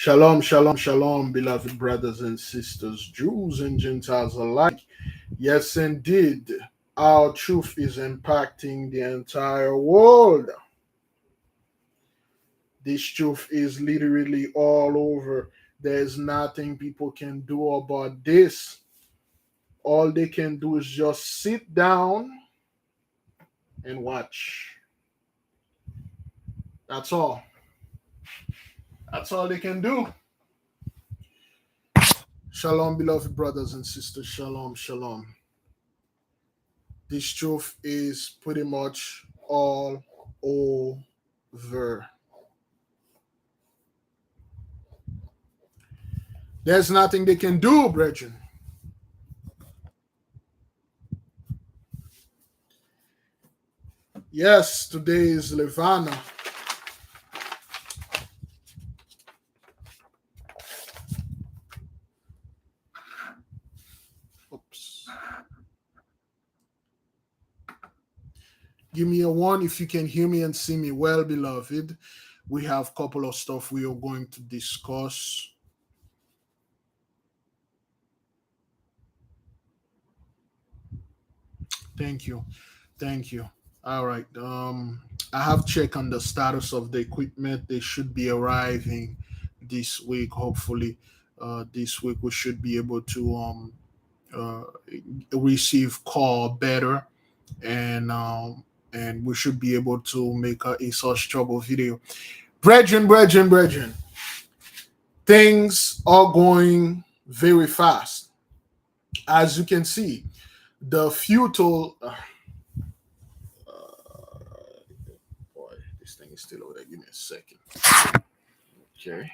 Shalom, shalom, shalom, beloved brothers and sisters, Jews and Gentiles alike. Yes, indeed, our truth is impacting the entire world. This truth is literally all over. There's nothing people can do about this. All they can do is just sit down and watch. That's all. That's all they can do. Shalom, beloved brothers and sisters. Shalom, shalom. This truth is pretty much all over. There's nothing they can do, brethren. Yes, today is Levana. Oops. Give me a one if you can hear me and see me well, beloved. We have a couple of stuff we are going to discuss. Thank you. Thank you. All right. I have checked on the status of the equipment. They should be arriving this week. Hopefully, this week we should be able to uh, receive call better, and we should be able to make a such trouble video. Brethren, things are going very fast. As you can see, the futile. Boy, this thing is still over there. Give me a second. Okay.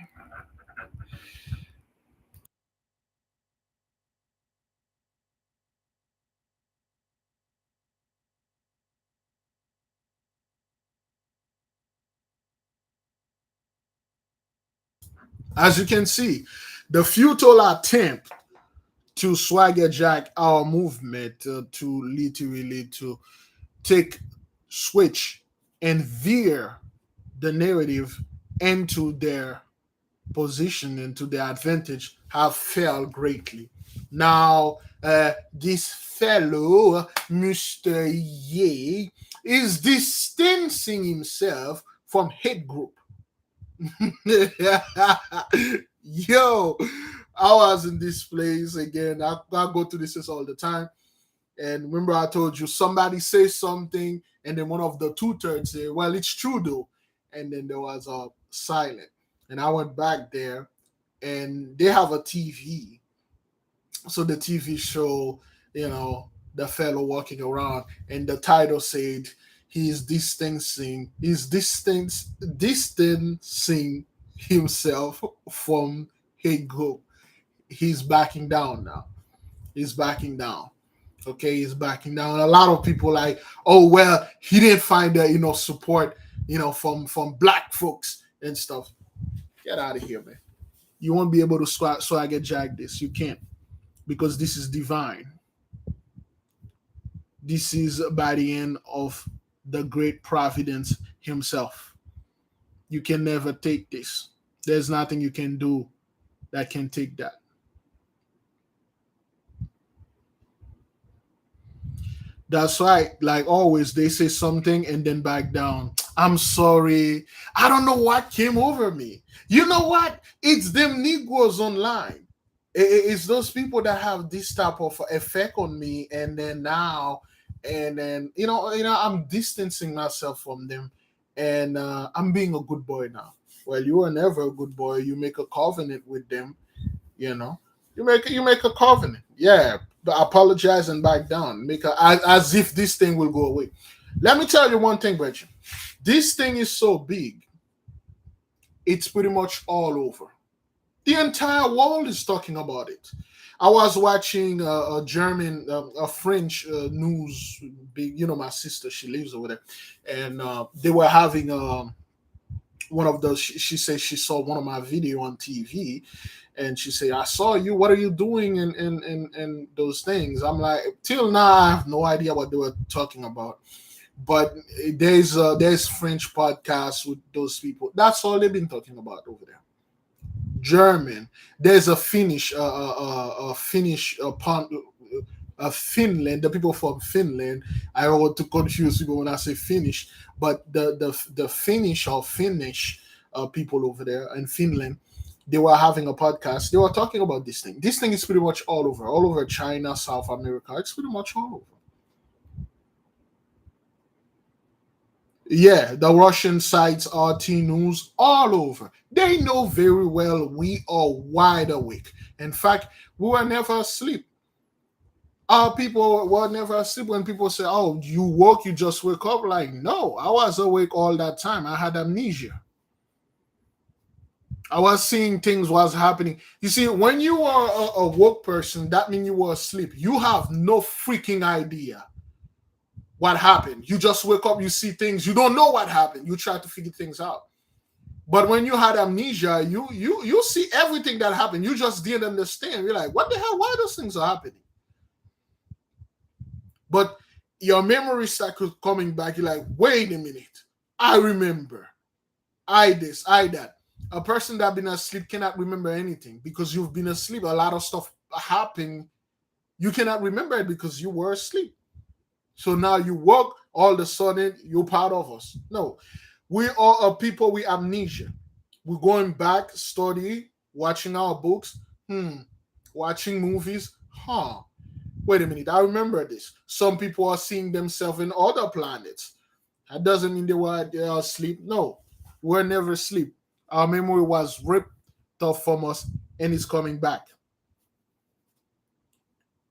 As you can see, the futile attempt to swagger jack our movement to literally to take switch and veer the narrative into their position, into their advantage, have failed greatly. Now, this fellow, Mr. Ye, is distancing himself from hate group. Yo, I was in this place again. I go to this all the time. And remember, I told you somebody says something, and then one of the two-thirds say, "Well, it's true though," and then there was a silent. And I went back there, and they have a TV. So the TV show, the fellow walking around, and the title said distancing himself from hate group. He's backing down now. He's backing down. Okay, he's backing down. A lot of people like, oh well, he didn't find the support, from black folks and stuff. Get out of here, man. You won't be able to swagger jack this. You can't, because this is divine. This is by the end of the great providence himself. You can never take this. There's nothing you can do that can take that. That's right. Like always, they say something and then back down. I'm sorry. I don't know what came over me. You know what? It's them Negroes online. It's those people that have this type of effect on me, and then now, and then I'm distancing myself from them, and I'm being a good boy now. Well, you were never a good boy. You make a covenant with them, you know. You make a covenant. Yeah, apologize and back down. As if this thing will go away. Let me tell you one thing, Bridget. This thing is so big, it's pretty much all over. The entire world is talking about it. I was watching a German, a French news. My sister, she lives over there, and they were having one of those. She said she saw one of my video on TV, and she said, "I saw you. What are you doing in those things?" I'm like, till now, I have no idea what they were talking about. But there's French podcasts with those people. That's all they've been talking about over there. German. There's a Finnish, Finnish Finland. The people from Finland. I don't want to confuse people when I say Finnish, but the Finnish or Finnish people over there in Finland, they were having a podcast. They were talking about this thing. This thing is pretty much all over China, South America. It's pretty much all over. Yeah, the Russian sites, RT News, all over. They know very well we are wide awake. In fact, we were never asleep. Our people were never asleep. When people say, "Oh, you woke, you just wake up," like, no, I was awake all that time. I had amnesia. I was seeing things was happening. You see, when you are a woke person, that means you were asleep. You have no freaking idea what happened. You just wake up, you see things, you don't know what happened. You try to figure things out. But when you had amnesia, you see everything that happened. You just didn't understand. You're like, what the hell? Why those things are happening? But your memory cycle coming back. You're like, wait a minute. I remember. I this, I that. A person that been asleep cannot remember anything because you've been asleep. A lot of stuff happened. You cannot remember it because you were asleep. So now you woke, all of a sudden you're part of us. No, we are a people with amnesia. We're going back, study, watching our books, watching movies. Wait a minute, I remember this. Some people are seeing themselves in other planets. That doesn't mean they are asleep. No, we're never asleep. Our memory was ripped off from us and it's coming back.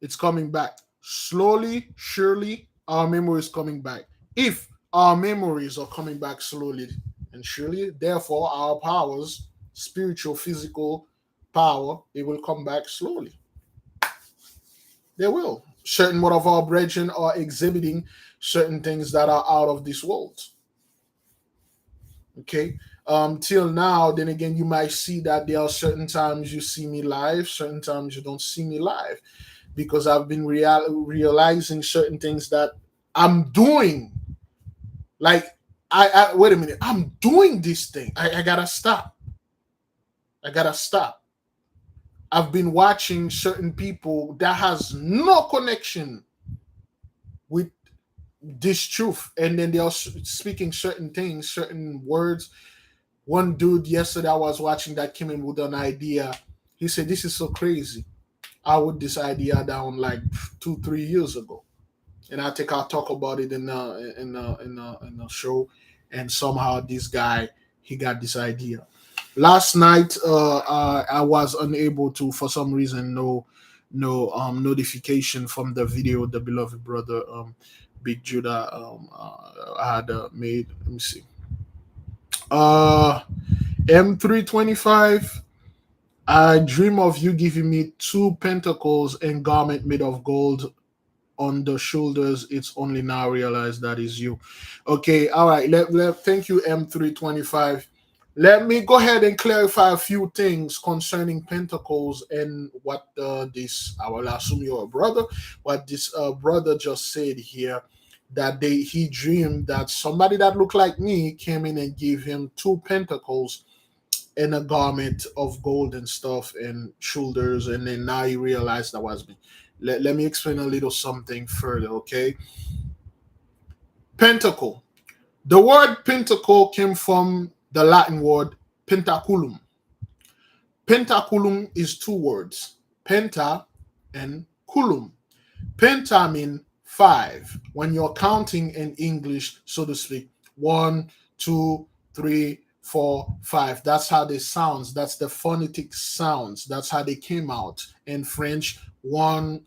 It's coming back. Slowly, surely, our memory is coming back. If our memories are coming back slowly and surely, therefore, our powers, spiritual, physical power, it will come back slowly. They will. Certain one of our brethren are exhibiting certain things that are out of this world. Okay. Till now, then again, you might see that there are certain times you see me live, certain times you don't see me live, because I've been realizing certain things that I'm doing. Like, I wait a minute, I'm doing this thing. I gotta stop. I gotta stop. I've been watching certain people that has no connection with this truth, and then they are speaking certain things, certain words. One dude yesterday I was watching that came in with an idea. He said, "This is so crazy. I wrote this idea down like 2 3 years ago, and I think I'll talk about it in a show." And somehow this guy he got this idea. Last night, I was unable to, for some reason, no notification from the video the beloved brother Big Judah had made. Let me see. M325. I dream of you giving me two pentacles and garment made of gold on the shoulders. It's only now realized that is you. Okay, all right. Thank you, M325. Let me go ahead and clarify a few things concerning pentacles and what this. I will assume you're a brother. What this brother just said here, that he dreamed that somebody that looked like me came in and gave him two pentacles and a garment of gold and stuff and shoulders, and then now he realized that was me. Let me explain a little something further, okay? Pentacle. The word pentacle came from the Latin word pentaculum. Pentaculum is two words, penta and culum. Penta means five. When you're counting in English, so to speak, 1 2 3 4 5. That's how they sounds. That's the phonetic sounds. That's how they came out in French. Un,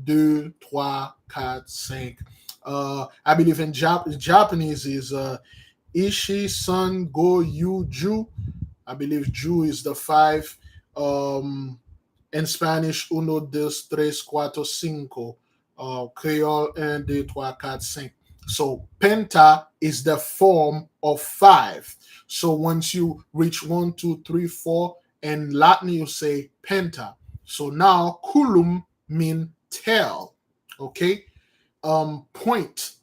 deux, trois, quatre, cinq. I believe in Japanese is Ishi, Sun, Go, Yu, Ju. I believe Ju is the five. In Spanish, uno, dos, tres, cuatro, cinco. Creole, un, deux, trois, quatre, cinq. So penta is the form of five. So once you reach 1 2 3 4, in Latin you say penta. So now culum mean tail. Okay. Point,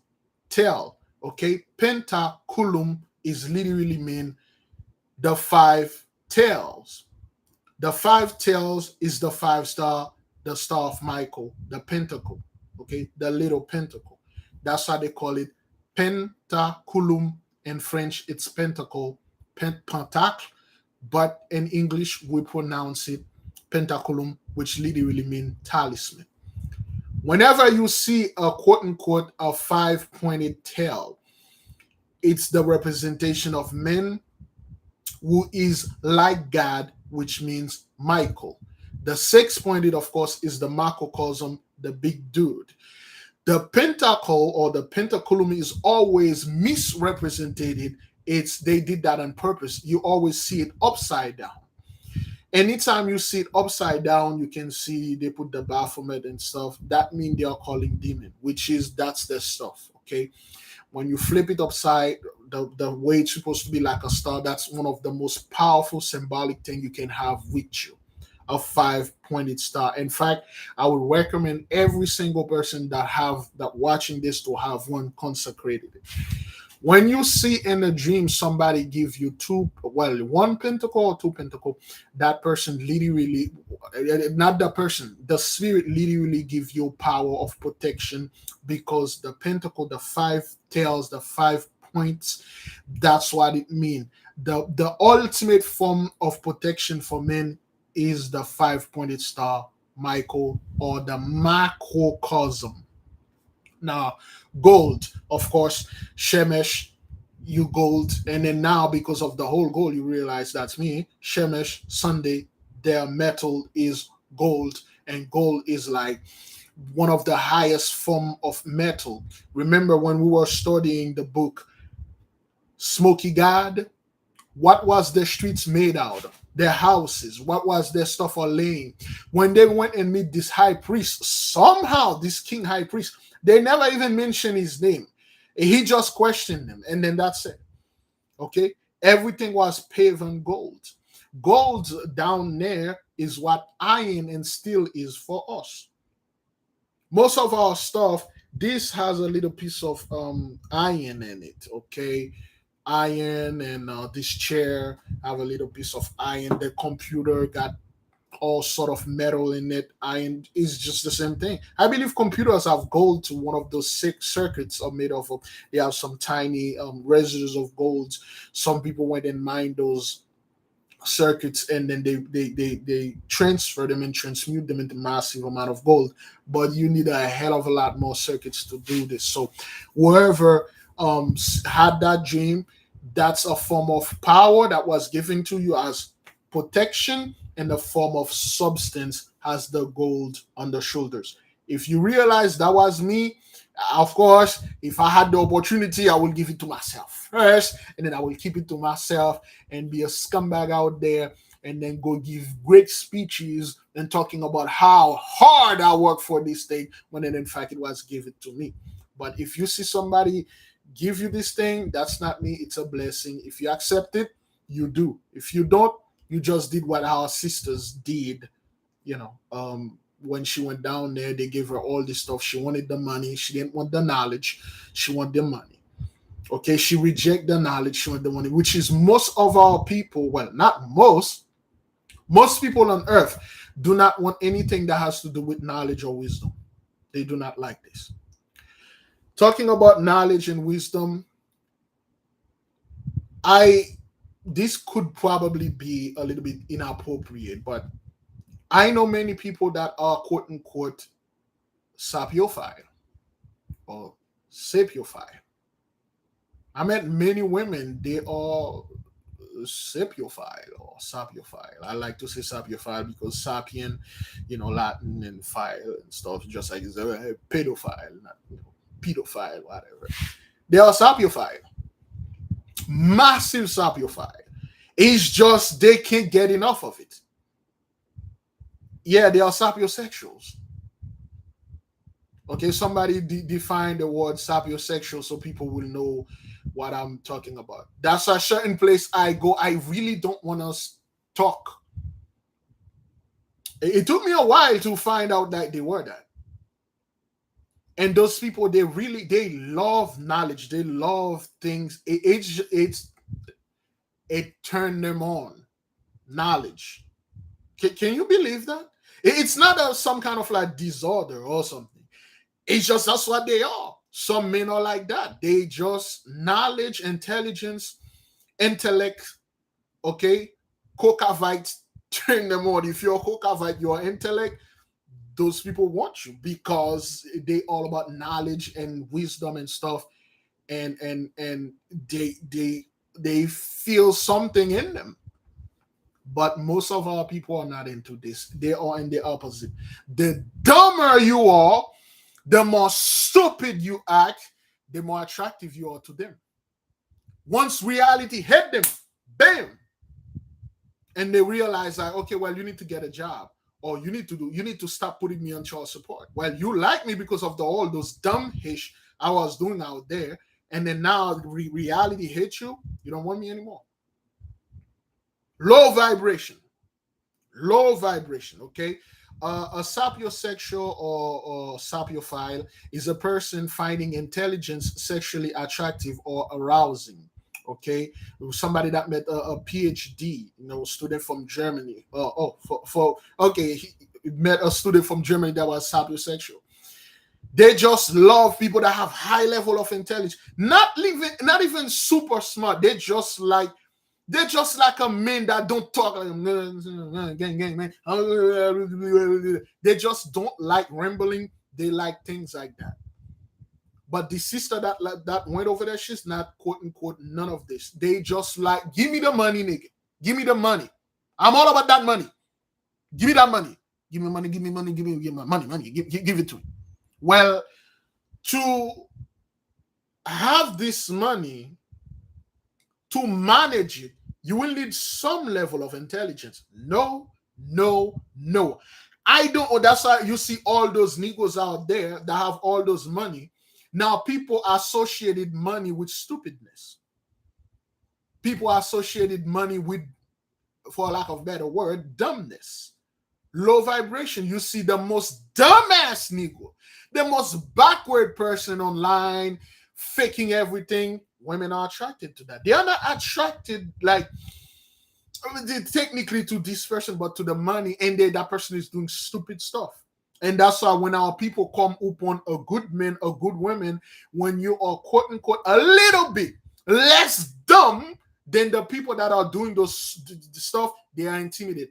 tail. Okay. Pentaculum is literally mean the five tails. The five tails is the five star, the star of Michael, the pentacle. Okay, the little pentacle. That's why they call it pentaculum. In French, it's pentacle, pentacle, but in English we pronounce it pentaculum, which literally means talisman. Whenever you see a quote unquote a five-pointed tail, it's the representation of men who is like God, which means Michael. The six-pointed, of course, is the macrocosm, the big dude. The pentacle or the pentaculum is always misrepresented. It's they did that on purpose. You always see it upside down. Anytime you see it upside down, you can see they put the Baphomet and stuff. That means they are calling demon, which is that's their stuff. Okay. When you flip it upside, the way it's supposed to be like a star, that's one of the most powerful symbolic thing you can have with you. A five-pointed star. In fact, I would recommend every single person that watching this to have one consecrated. When you see in a dream somebody give you one pentacle or two pentacle, that person literally, not the person, the spirit literally give you power of protection, because the pentacle, the five tails, the 5 points, that's what it means. The ultimate form of protection for men is the five-pointed star, Michael, or the macrocosm. Now, gold, of course, Shemesh, you gold, and then now because of the whole gold, you realize that's me. Shemesh, Sunday, their metal is gold, and gold is like one of the highest form of metal. Remember when we were studying the book Smoky God? What was the streets made out of? Their houses. What was their stuff all laying? When they went and meet this high priest, somehow this king high priest, they never even mentioned his name. He just questioned them, and then that's it. Okay, everything was paved in gold. Gold down there is what iron and steel is for us. Most of our stuff, this has a little piece of iron in it. Okay, iron, and this chair have a little piece of iron. The computer got all sort of metal in it. Iron is just the same thing. I believe computers have gold to one of those six circuits are made of. They have some tiny residues of gold. Some people went and mined those circuits, and then they transfer them and transmute them into massive amount of gold. But you need a hell of a lot more circuits to do this. So whoever had that dream, that's a form of power that was given to you as protection in the form of substance, as the gold on the shoulders. If you realize that was me, of course, if I had the opportunity, I will give it to myself first, and then I will keep it to myself and be a scumbag out there, and then go give great speeches and talking about how hard I work for this thing, when in fact it was given to me. But if you see somebody give you this thing, that's not me. It's a blessing. If you accept it, you do. If you don't, you just did what our sisters did. When she went down there, they gave her all this stuff. She wanted the money. She didn't want the knowledge. She wanted the money. Okay, she rejected the knowledge. She wanted the money, which is most of our people. Well, not most. Most people on earth do not want anything that has to do with knowledge or wisdom. They do not like this. Talking about knowledge and wisdom, this could probably be a little bit inappropriate, but I know many people that are quote unquote sapiophile or sapiophile. I met many women, they are sapiophile or sapiophile. I like to say sapiophile because sapien, Latin, and file and stuff, just like it's a pedophile, not pedophile, whatever. They are sapiophile, massive sapiophile. It's just they can't get enough of it. Yeah, they are sapiosexuals. Okay, somebody define the word sapiosexual so people will know what I'm talking about. That's a certain place I go. I really don't want to talk. It took me a while to find out that they were that. And those people, they love knowledge. They love things. It turned them on. knowledge. Can you believe that? It's not some kind of like disorder or something. It's just that's what they are. Some men are like that. They just knowledge, intelligence, intellect, okay? Cocavite turn them on. If you're a cocavite, your intellect, those people want you because they all about knowledge and wisdom and stuff, and they feel something in them. But most of our people are not into this. They are in the opposite. The dumber you are, the more stupid you act, the more attractive you are to them. Once reality hit them, bam, and they realize like, okay, well, you need to get a job, or you need to stop putting me on child support. Well, you like me because of all those dumb ish I was doing out there, and then now reality hits you. You don't want me anymore. Low vibration. Low vibration, okay? A sapiosexual or sapiophile is a person finding intelligence sexually attractive or arousing, okay? Somebody that met a PhD, student from Germany. Okay, he met a student from Germany that was sapiosexual. They just love people that have high level of intelligence, not even super smart. They're just like a man that don't talk like gang man. They just don't like rambling. They like things like that. But the sister that went over there, she's not quote unquote none of this. They just like, give me the money, nigga. Give me the money. I'm all about that money. Give me that money. Give me money. Give me money. Give me my money. Give it to me. Well, to have this money, to manage it, you will need some level of intelligence. No. I don't. Oh, that's why you see all those niggas out there that have all those money. Now, people associated money with stupidness. People associated money with, for lack of a better word, dumbness. Low vibration. You see the most dumbass nigga, the most backward person online, faking everything. Women are attracted to that. They are not attracted like technically to this person, but to the money, and that person is doing stupid stuff. And that's why when our people come upon a good man, a good woman, when you are quote unquote a little bit less dumb than the people that are doing those stuff, they are intimidated.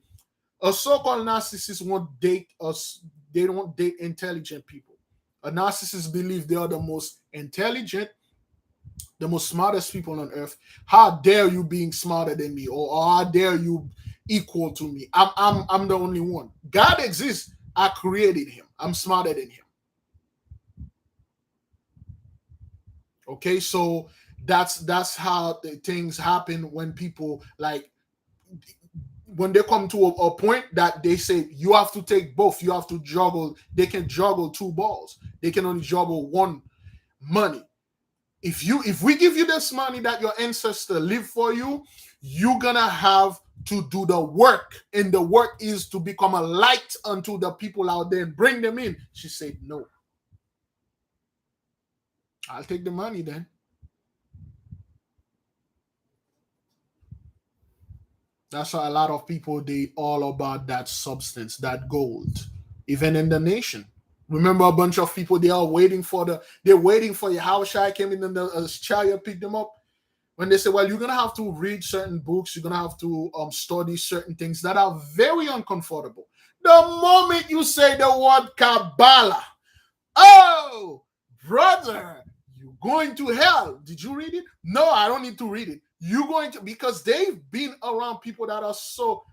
A so-called narcissist won't date us. They don't date intelligent people. A narcissist believe they are the most intelligent, the most smartest people on earth. How dare you being smarter than me, or how dare you equal to me? I'm the only one. God exists. I created him. I'm smarter than him. Okay, so that's how the things happen when people like, when they come to a point that they say you have to take both, you have to juggle. They can juggle two balls. They can only juggle one money. If we give you this money that your ancestor live for you, you're gonna have to do the work, and the work is to become a light unto the people out there and bring them in. She said, no, I'll take the money then. That's why a lot of people, they all about that substance, that gold, even in the nation. Remember, a bunch of people, they're waiting for your house. I came in and the chariot picked them up. When they say, well, you're gonna have to read certain books, you're gonna have to study certain things that are very uncomfortable. The moment you say the word Kabbalah, oh, brother, you're going to hell. Did you read it? No, I don't need to read it. You're going to, because they've been around people that are so,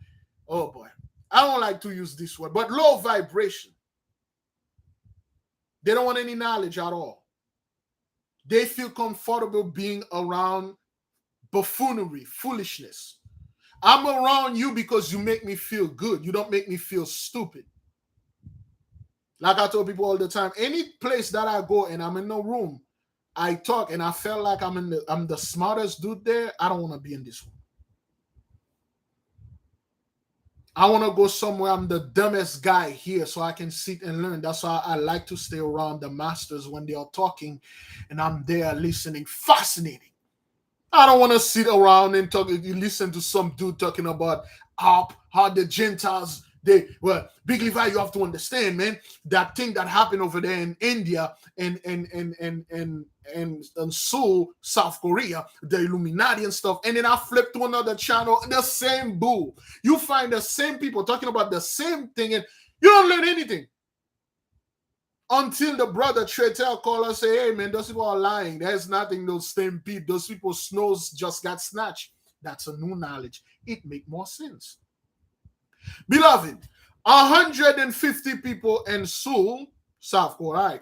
oh boy, I don't like to use this word, but low vibration. They don't want any knowledge at all. They feel comfortable being around buffoonery, foolishness. I'm around you because you make me feel good. You don't make me feel stupid. Like I told people all the time, any place that I go and I'm in the room, I talk and I feel like I'm the smartest dude there, I don't want to be in this room. I want to go somewhere I'm the dumbest guy here so I can sit and learn. That's why I like to stay around the masters when they are talking and I'm there listening. Fascinating. I don't want to sit around and listen to some dude talking about how the Gentiles, Big Levi, you have to understand, man, that thing that happened over there in India and Seoul, South Korea, the Illuminati and stuff. And then I flipped to another channel, the same bull. You find the same people talking about the same thing, and you don't learn anything. Until the brother Tretel call us, say, hey man, those people are lying. There's nothing, those stampede, those people's snows just got snatched. That's a new knowledge. It make more sense. Beloved, 150 people in Seoul, South Korea,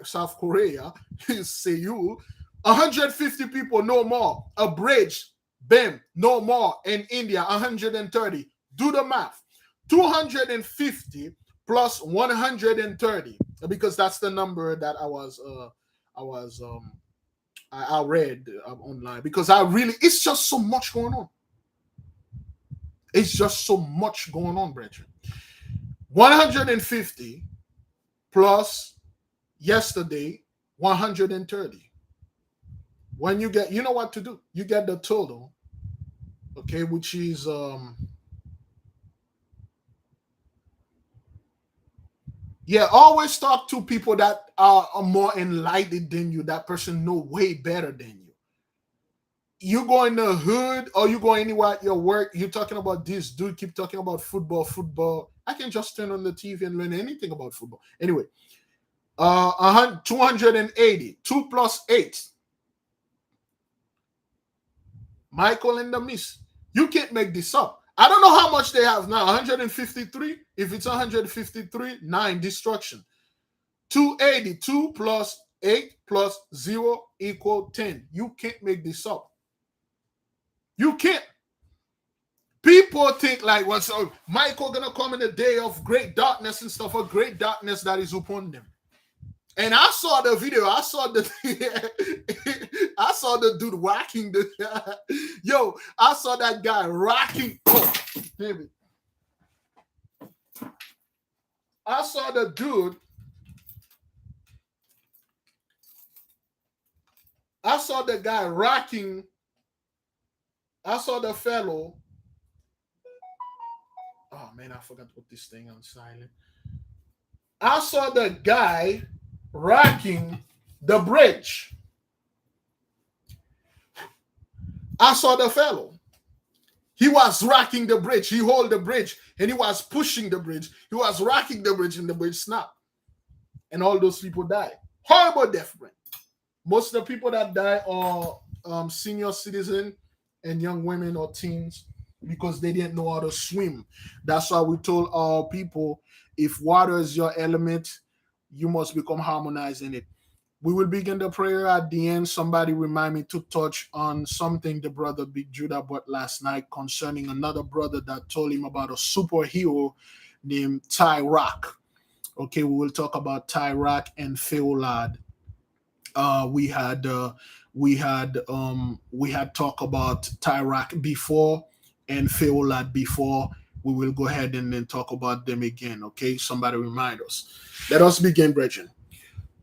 Seoul, 150 people, no more. A bridge, bam, no more. In India, 130. Do the math. 250 plus 130, because that's the number that I read online, because it's just so much going on. It's just so much going on, brethren. 150 plus yesterday, 130. When you get, you know what to do. You get the total, okay, which is always talk to people that are more enlightened than you. That person know way better than you. You go in the hood or you go anywhere at your work, you're talking about this dude, keep talking about football. I can just turn on the TV and learn anything about football. Anyway, 280, 2 plus 8. Michael and the Miss. You can't make this up. I don't know how much they have now. 153. If it's 153, 9 destruction. 282 plus 8 plus 0 equal 10. You can't make this up. You can't. People think like, well, so Michael gonna come in a day of great darkness and stuff, a great darkness that is upon them. And I saw the video. I saw the dude whacking the I saw that guy rocking. Oh, baby. I saw the dude. I saw the guy rocking. I saw the fellow. Oh man, I forgot to put this thing on silent. I saw the guy rocking the bridge. I saw the fellow. He was rocking the bridge. He held the bridge and he was pushing the bridge. He was rocking the bridge and the bridge snapped. And all those people died. Horrible death, friend. Most of the people that die are senior citizens and young women or teens, because they didn't know how to swim. That's why we told our people, if water is your element, you must become harmonized in it. We will begin the prayer at the end. Somebody remind me to touch on something the brother Big Judah brought last night concerning another brother that told him about a superhero named Tyrak. Okay, we will talk about Tyrak and Feolad. We had talked about Tyrak before and Feolad before. We will go ahead and then talk about them again. Okay, somebody remind us. Let us begin, brethren.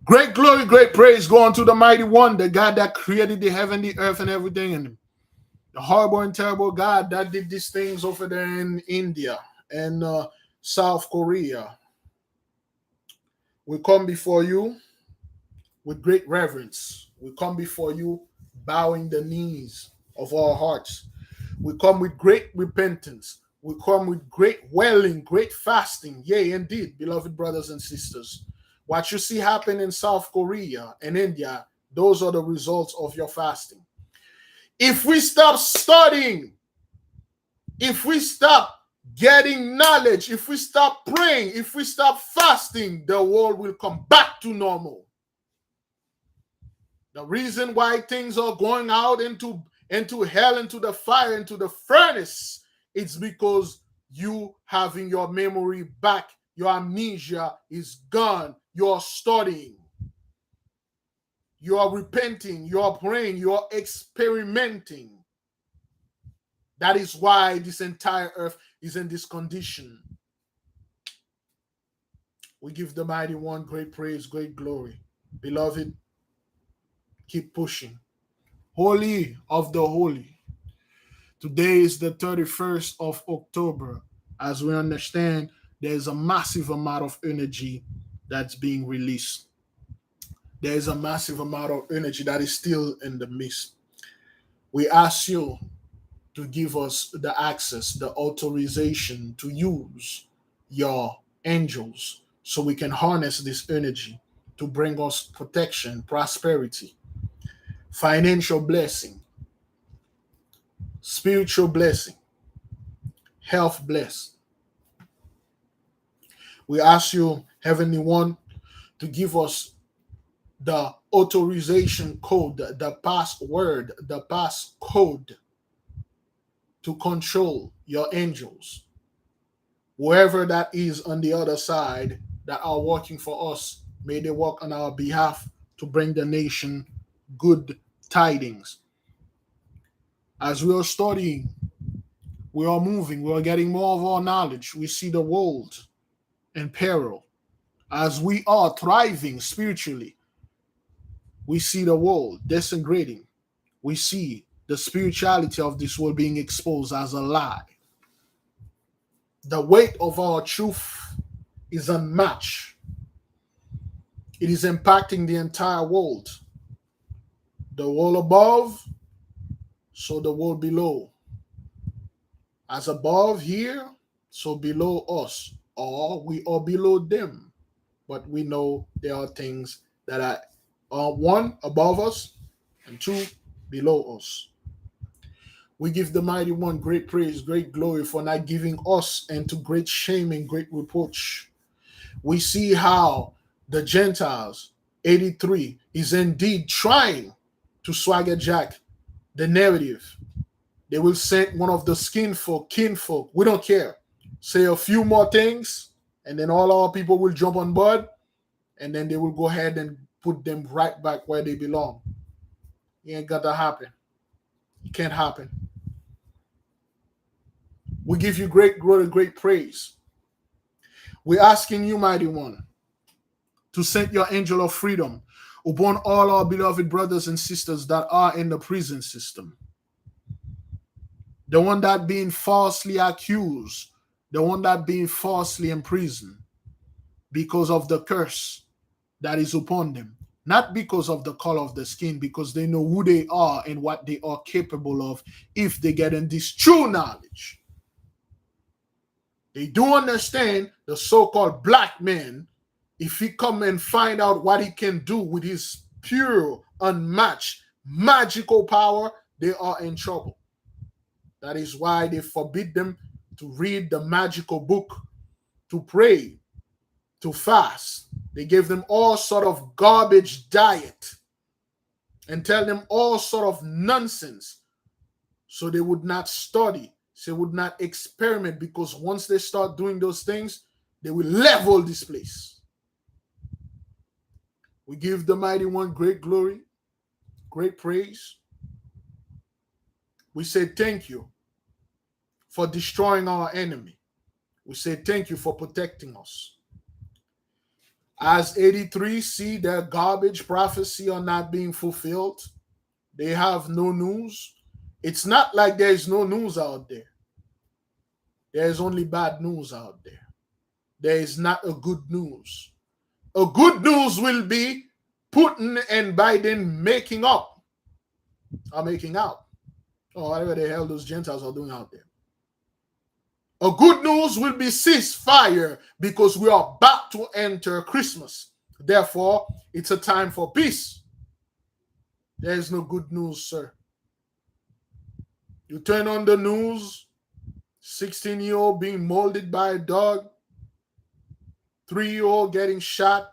Great glory, great praise go unto the mighty one, the God that created the heaven, the earth, and everything, and the horrible and terrible God that did these things over there in India and South Korea. We come before you with great reverence. We come before you bowing the knees of our hearts. We come with great repentance. We come with great wailing, great fasting. Yea, indeed, beloved brothers and sisters. What you see happen in South Korea and India, those are the results of your fasting. If we stop studying, if we stop getting knowledge, if we stop praying, if we stop fasting, the world will come back to normal. The reason why things are going out into hell, into the fire, into the furnace, it's because you having your memory back, your amnesia is gone. You're studying, you're repenting, you're praying, you're experimenting. That is why this entire earth is in this condition. We give the mighty one great praise, great glory. Beloved, keep pushing. Holy of the holy. Today is the 31st of October, As we understand, there's a massive amount of energy that's being released. There is a massive amount of energy that is still in the mist. We ask you to give us the access, the authorization to use your angels so we can harness this energy to bring us protection, prosperity, financial blessing, spiritual blessing, health bless. We ask you, Heavenly One, to give us the authorization code, the password, the passcode to control your angels. Whoever that is on the other side that are working for us, may they work on our behalf to bring the nation good tidings. As we are studying, we are moving, we are getting more of our knowledge. We see the world in peril. As we are thriving spiritually, we see the world disintegrating. We see the spirituality of this world being exposed as a lie. The weight of our truth is unmatched. It is impacting the entire world. The world above, so the world below. As above here, so below us. Or we are below them. But we know there are things that are one, above us, and two, below us. We give the Mighty One great praise, great glory for not giving us into great shame and great reproach. We see how the Gentiles, 83, is indeed trying to swagger jack the narrative. They will send one of the kinfolk, we don't care, say a few more things, and then all our people will jump on board, and then they will go ahead and put them right back where they belong. It ain't got to happen. It can't happen. We give you great glory, great praise. We're asking you, Mighty One, to send your angel of freedom upon all our beloved brothers and sisters that are in the prison system. The one that being falsely accused, the one that being falsely imprisoned because of the curse that is upon them. Not because of the color of the skin, because they know who they are and what they are capable of if they get in this true knowledge. They do understand the so-called black man, if he come and find out what he can do with his pure, unmatched, magical power, they are in trouble. That is why they forbid them to read the magical book, to pray, to fast. They gave them all sort of garbage diet and tell them all sort of nonsense so they would not study, so they would not experiment, because once they start doing those things, they will level this place. We give the Mighty One great glory, great praise. We say thank you for destroying our enemy. We say thank you for protecting us. As 83 see their garbage prophecy are not being fulfilled, they have no news. It's not like there is no news out there. There is only bad news out there. There is not a good news. A good news will be Putin and Biden making up or making out, or whatever the hell those Gentiles are doing out there. A good news will be ceasefire, because we are about to enter Christmas. Therefore, it's a time for peace. There is no good news, sir. You turn on the news, 16-year-old being molded by a dog, 3-year-old getting shot,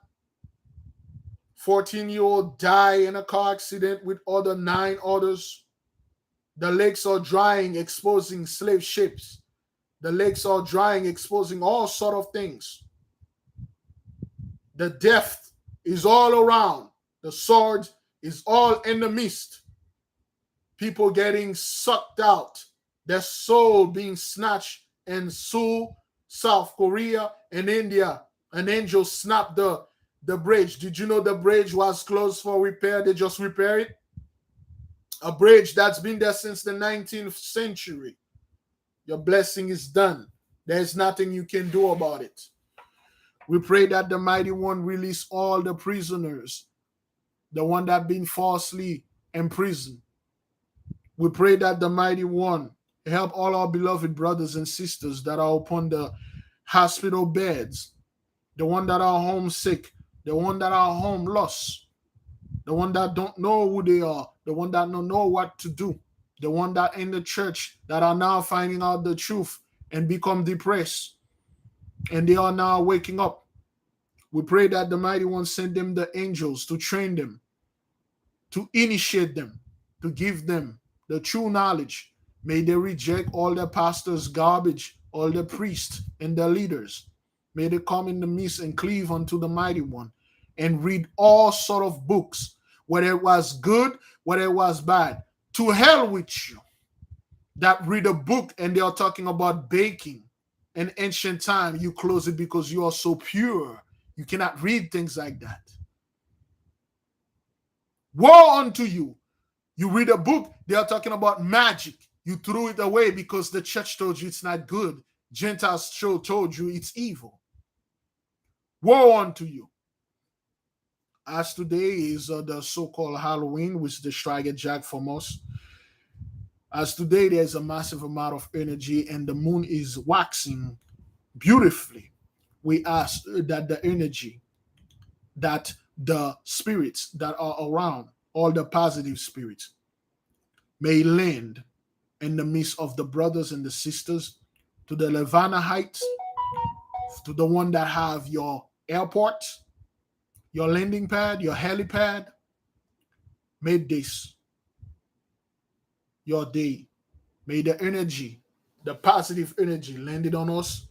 14-year-old die in a car accident with other 9 others. The lakes are drying, exposing slave ships. The lakes are drying, exposing all sort of things. The death is all around. The sword is all in the midst. People getting sucked out. Their soul being snatched in Seoul, South Korea, and India. An angel snapped the bridge. Did you know the bridge was closed for repair? They just repaired it. A bridge that's been there since the 19th century. Your blessing is done. There's nothing you can do about it. We pray that the mighty one release all the prisoners, the one that been falsely imprisoned. We pray that the mighty one help all our beloved brothers and sisters that are upon the hospital beds, the one that are homesick, the one that are home lost, the one that don't know who they are, the one that don't know what to do, the one that in the church that are now finding out the truth and become depressed, and they are now waking up. We pray that the mighty one send them the angels to train them, to initiate them, to give them the true knowledge. May they reject all the pastors' garbage, all the priests and the leaders. May they come in the midst and cleave unto the mighty one and read all sort of books, whether it was good, whether it was bad. To hell with you that read a book and they are talking about baking. In ancient time, you close it because you are so pure. You cannot read things like that. Woe unto you. You read a book, they are talking about magic. You threw it away because the church told you it's not good. Gentiles told you it's evil. Woe unto you. As today is the so-called Halloween, which the Striker Jack from us. As today there's a massive amount of energy and the moon is waxing beautifully. We ask that the energy, that the spirits that are around, all the positive spirits, may land in the midst of the brothers and the sisters, to the Levana Heights, to the one that have your airport, your landing pad, your helipad. May this your day. May the energy, the positive energy landed on us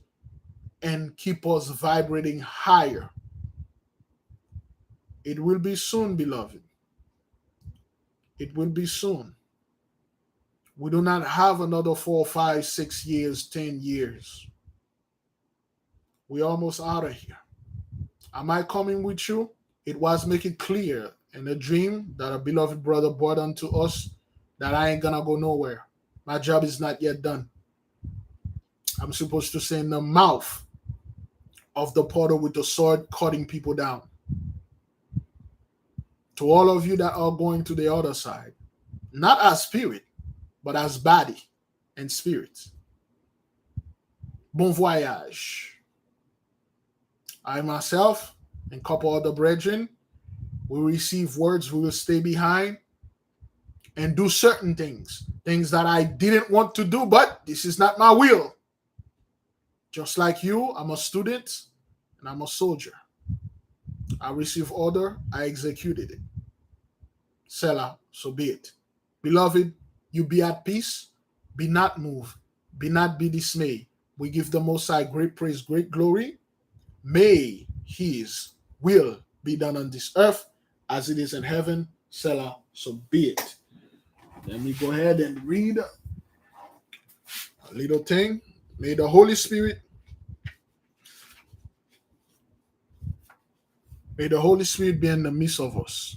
and keep us vibrating higher. It will be soon, beloved. It will be soon. We do not have another 4, 5, 6 years, 10 years. We're almost out of here. Am I coming with you? It was making clear in a dream that a beloved brother brought unto us that I ain't gonna go nowhere. My job is not yet done. I'm supposed to stay in the mouth of the portal with the sword cutting people down. To all of you that are going to the other side, not as spirit, but as body and spirit. Bon voyage. I myself and a couple other brethren will receive words, we will stay behind and do certain things that I didn't want to do, but this is not my will. Just like you, I'm a student and I'm a soldier. I received order, I executed it. Selah, so be it. Beloved, you be at peace, be not moved, be not be dismayed. We give the Most High great praise, great glory. May his will be done on this earth as it is in heaven. Selah, so be it. Let me go ahead and read a little thing. May the Holy Spirit be in the midst of us.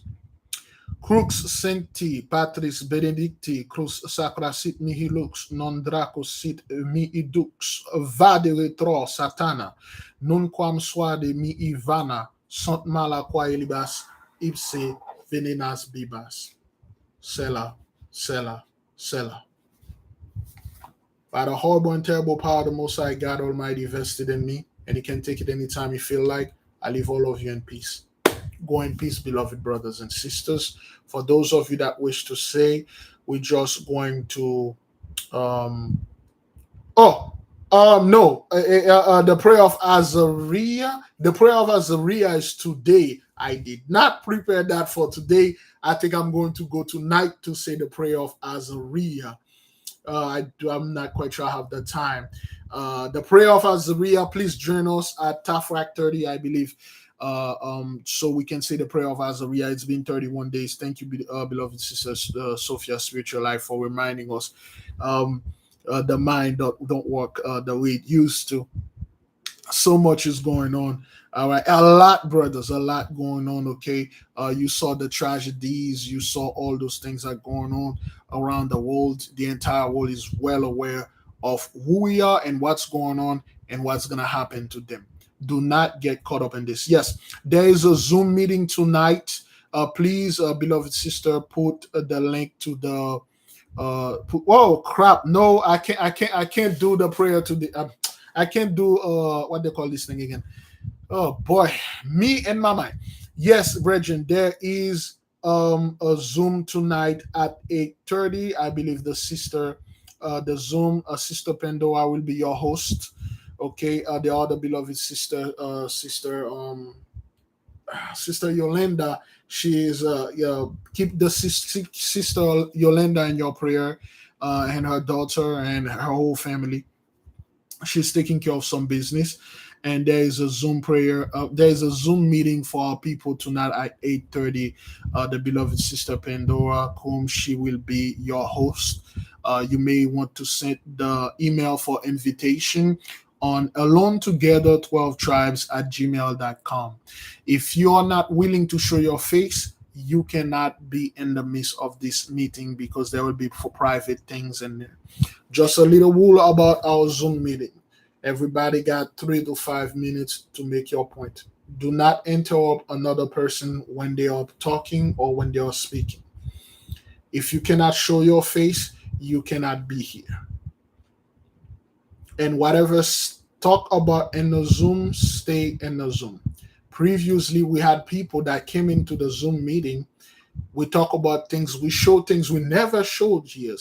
Crux sancti patris benedicti, crux sacra sit mihi lux, non draco sit mihi dux, vade retro satana, nunquam suade mihi vana, sunt mala quae libas, ipse venenas bibas. Selah, Selah, Selah. By the horrible and terrible power of the Most High God Almighty vested in me, and he can take it anytime you feel like, I leave all of you in peace. Go in peace, beloved brothers and sisters. For those of you that wish to say, we're just going to the prayer of Azariah. The prayer of Azariah is today. I did not prepare that for today. I think I'm going to go tonight to say the prayer of Azariah. I'm not quite sure I have the time. The prayer of Azariah, please join us at Tafrak 30, I believe. So we can say the prayer of Azariah. It's been 31 days. Thank you, beloved sisters, Sophia Spiritual Life, for reminding us the mind don't work the way it used to. So much is going on. All right, a lot, brothers, a lot going on. Okay, you saw the tragedies, you saw all those things that are going on around the world. The entire world is well aware of who we are and what's going on and what's going to happen to them. Do not get caught up in this. Yes, there is a Zoom meeting tonight. Please, beloved sister, put the link to the. Whoa, crap! No, I can't do the prayer to the. I can't do what they call this thing again. Oh boy, me and my mind. Yes, Brethren, there is a Zoom tonight at 8:30. I believe the Zoom sister Pandora will be your host. Okay, the other beloved sister Yolanda. She is yeah, keep the sister Yolanda in your prayer, and her daughter and her whole family. She's taking care of some business, and there is a Zoom prayer. There is a Zoom meeting for our people tonight at 8:30. The beloved sister Pandora, whom she will be your host. You may want to send the email for invitation on alone together 12 tribes at gmail.com. If you are not willing to show your face, you cannot be in the midst of this meeting because there will be for private things and just a little rule about our Zoom meeting. Everybody got 3 to 5 minutes to make your point. Do not interrupt another person when they are talking or when they are speaking. If you cannot show your face, you cannot be here. And whatever talk about in the Zoom, stay in the Zoom. Previously, we had people that came into the Zoom meeting. We talk about things, we show things we never showed here.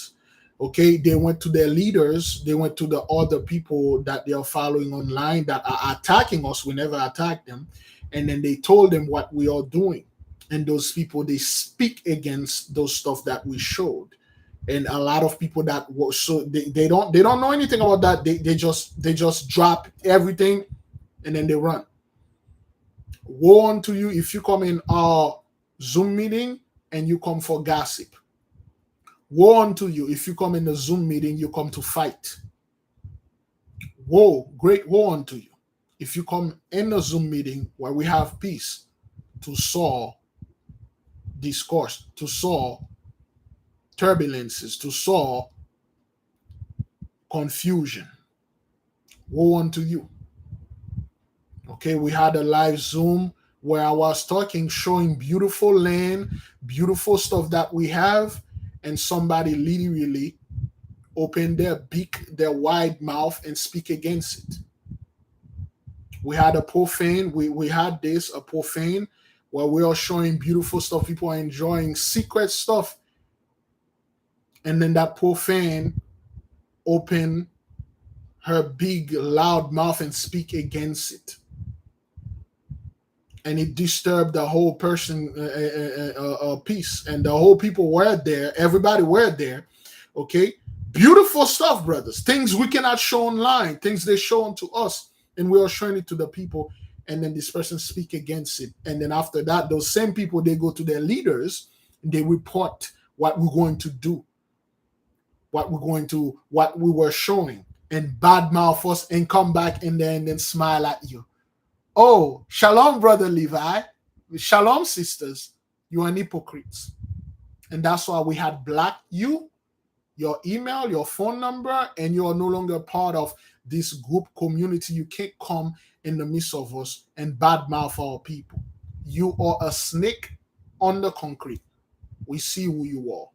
Okay, they went to their leaders, they went to the other people that they are following online that are attacking us. We never attacked them, and then they told them what we are doing. And those people, they speak against those stuff that we showed. And a lot of people that were so they don't know anything about that. They just drop everything and then they run. Woe unto you if you come in our Zoom meeting and you come for gossip. Woe unto you if you come in the Zoom meeting, you come to fight. Woe, great woe unto you if you come in a Zoom meeting where we have peace to sow discourse, to sow turbulences, to sow confusion. Woe unto you. Okay, we had a live Zoom where I was talking, showing beautiful land, beautiful stuff that we have, and somebody literally open their beak, their wide mouth, and speak against it. We had a profane, we had this, a profane, where we are showing beautiful stuff. People are enjoying secret stuff. And then that profane open her big, loud mouth and speak against it. And it disturbed the whole person peace. And the whole people were there. Everybody were there. Okay? Beautiful stuff, brothers. Things we cannot show online. Things they show unto us. And we are showing it to the people. And then this person speak against it. And then after that, those same people, they go to their leaders. And they report what we're going to do. What we were showing. And badmouth us and come back and then smile at you. Oh, shalom, brother Levi. Shalom, sisters. You are an hypocrite. And that's why we had blocked you, your email, your phone number, and you are no longer part of this group community. You can't come in the midst of us and badmouth our people. You are a snake on the concrete. We see who you are.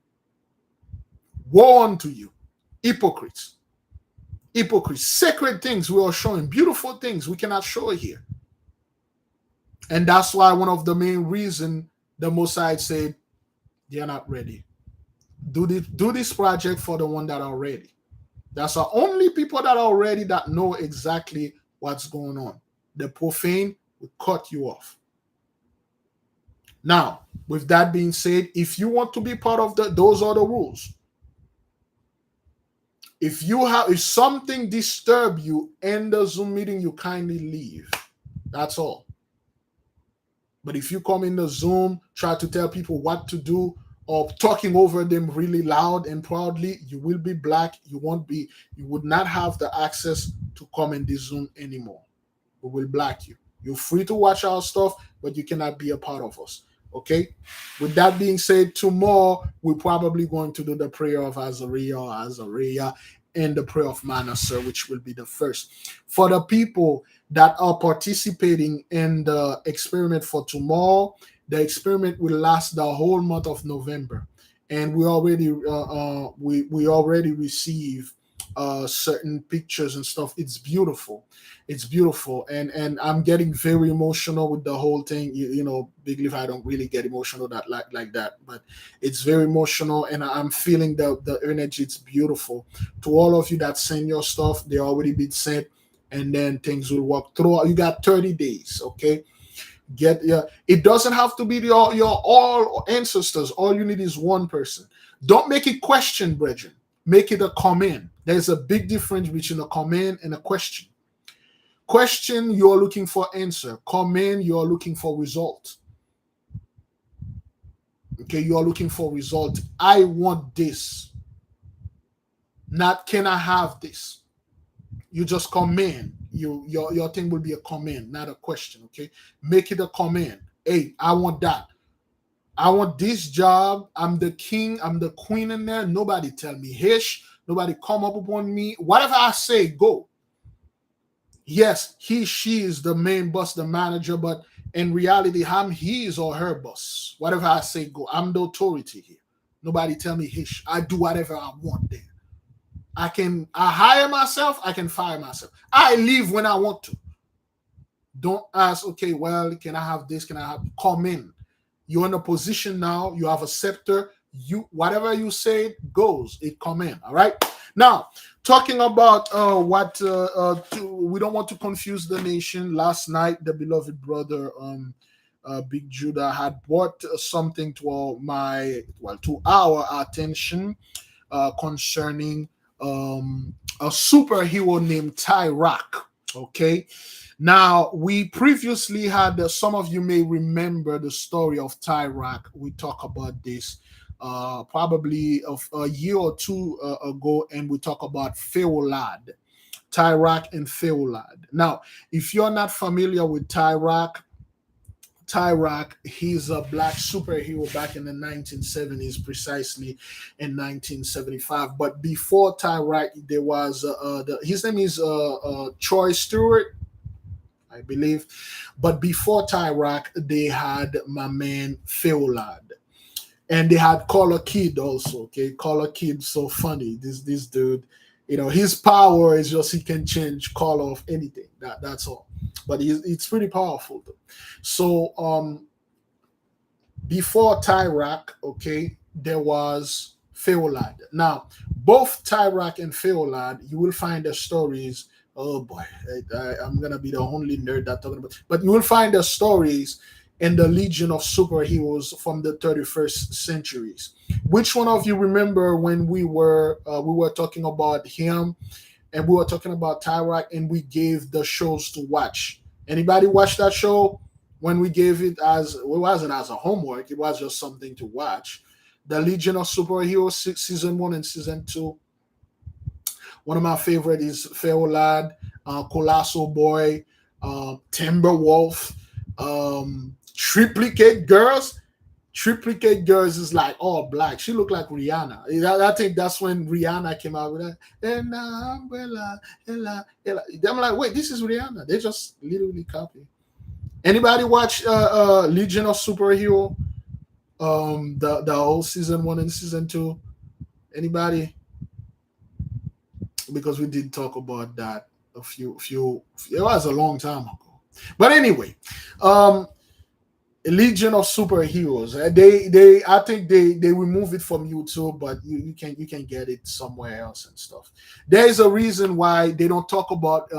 Woe unto you, hypocrites. Hypocrites. Sacred things we are showing, beautiful things we cannot show here. And that's why one of the main reason the Mossad said they're not ready. Do this project for the one that are ready. That's the only people that are ready that know exactly what's going on. The profane will cut you off. Now, with that being said, if you want to be part of those are the rules. If something disturb you in the Zoom meeting, you kindly leave. That's all. But if you come in the Zoom, try to tell people what to do, or talking over them really loud and proudly, you will be black. You would not have the access to come in this Zoom anymore. We will black you. You're free to watch our stuff, but you cannot be a part of us. Okay? With that being said, tomorrow we're probably going to do the prayer of Azariah. and the prayer of Manasseh, which will be the first. For the people that are participating in the experiment for tomorrow, the experiment will last the whole month of November, and we already receive certain pictures and stuff. It's beautiful. It's beautiful, and I'm getting very emotional with the whole thing. Big Leaf, I don't really get emotional like that, but it's very emotional, and I'm feeling the energy. It's beautiful. To all of you that send your stuff, they already been sent, and then things will work through. You got 30 days, okay? Get yeah. It doesn't have to be your all ancestors. All you need is one person. Don't make it question, brethren. Make it a command. There's a big difference between a command and a question. Question, you're looking for answer. Command, you're looking for result. Okay, you are looking for result. I want this. Not can I have this? You just command. Your thing will be a command, not a question. Okay, make it a command. Hey, I want that. I want this job. I'm the king. I'm the queen in there. Nobody tell me hish. Nobody come up upon me. Whatever I say, go. Yes, she is the main boss, the manager, but in reality, I'm his or her boss. Whatever I say, go. I'm the authority here. Nobody tell me hish. I do whatever I want there. I hire myself, I can fire myself. I leave when I want to. Don't ask, okay, well, can I have this? Can I have come in? You're in a position now, you have a scepter, whatever you say goes, it come in. All right. Now, talking about we don't want to confuse the nation. Last night, the beloved brother Big Judah had brought something to our attention concerning a superhero named Tyrak. Okay. Now, we previously had, some of you may remember the story of Tyrak. We talk about this probably of a year or two ago, and we talk about Feolad, Tyrak and Feolad. Now, if you're not familiar with Tyrak, he's a black superhero back in the 1970s, precisely in 1975. But before Tyrak, there was his name is Troy Stewart, I believe. But before Tyrak, they had my man Feolad. And they had Color Kid also. Okay, Color Kid, so funny. This dude, his power is just he can change color of anything. That's all. But it's pretty powerful though. So before Tyrak, okay, there was Feolad. Now, both Tyrak and Feolad, you will find the stories. Oh boy, I'm gonna be the only nerd that talking about. But you will find the stories in the Legion of Superheroes from the 31st centuries. Which one of you remember when we were talking about him, and we were talking about Tyrak, and we gave the shows to watch? Anybody watch that show? When we gave it it wasn't as a homework, it was just something to watch. The Legion of Superheroes season 1 and season 2. One of my favorite is Feolad, Colossal Boy, Timberwolf, Triplicate Girls. Triplicate Girls is like all black. She looked like Rihanna. I think that's when Rihanna came out with that. And umbrella, ella, ella. I'm like, wait, this is Rihanna. They just literally copy. Anybody watch Legion of Superhero? The whole season 1 and season 2. Anybody? Because we did talk about that a few. It was a long time ago. But anyway, Legion of Superheroes. I think they remove it from YouTube, but you can get it somewhere else and stuff. There is a reason why they don't talk about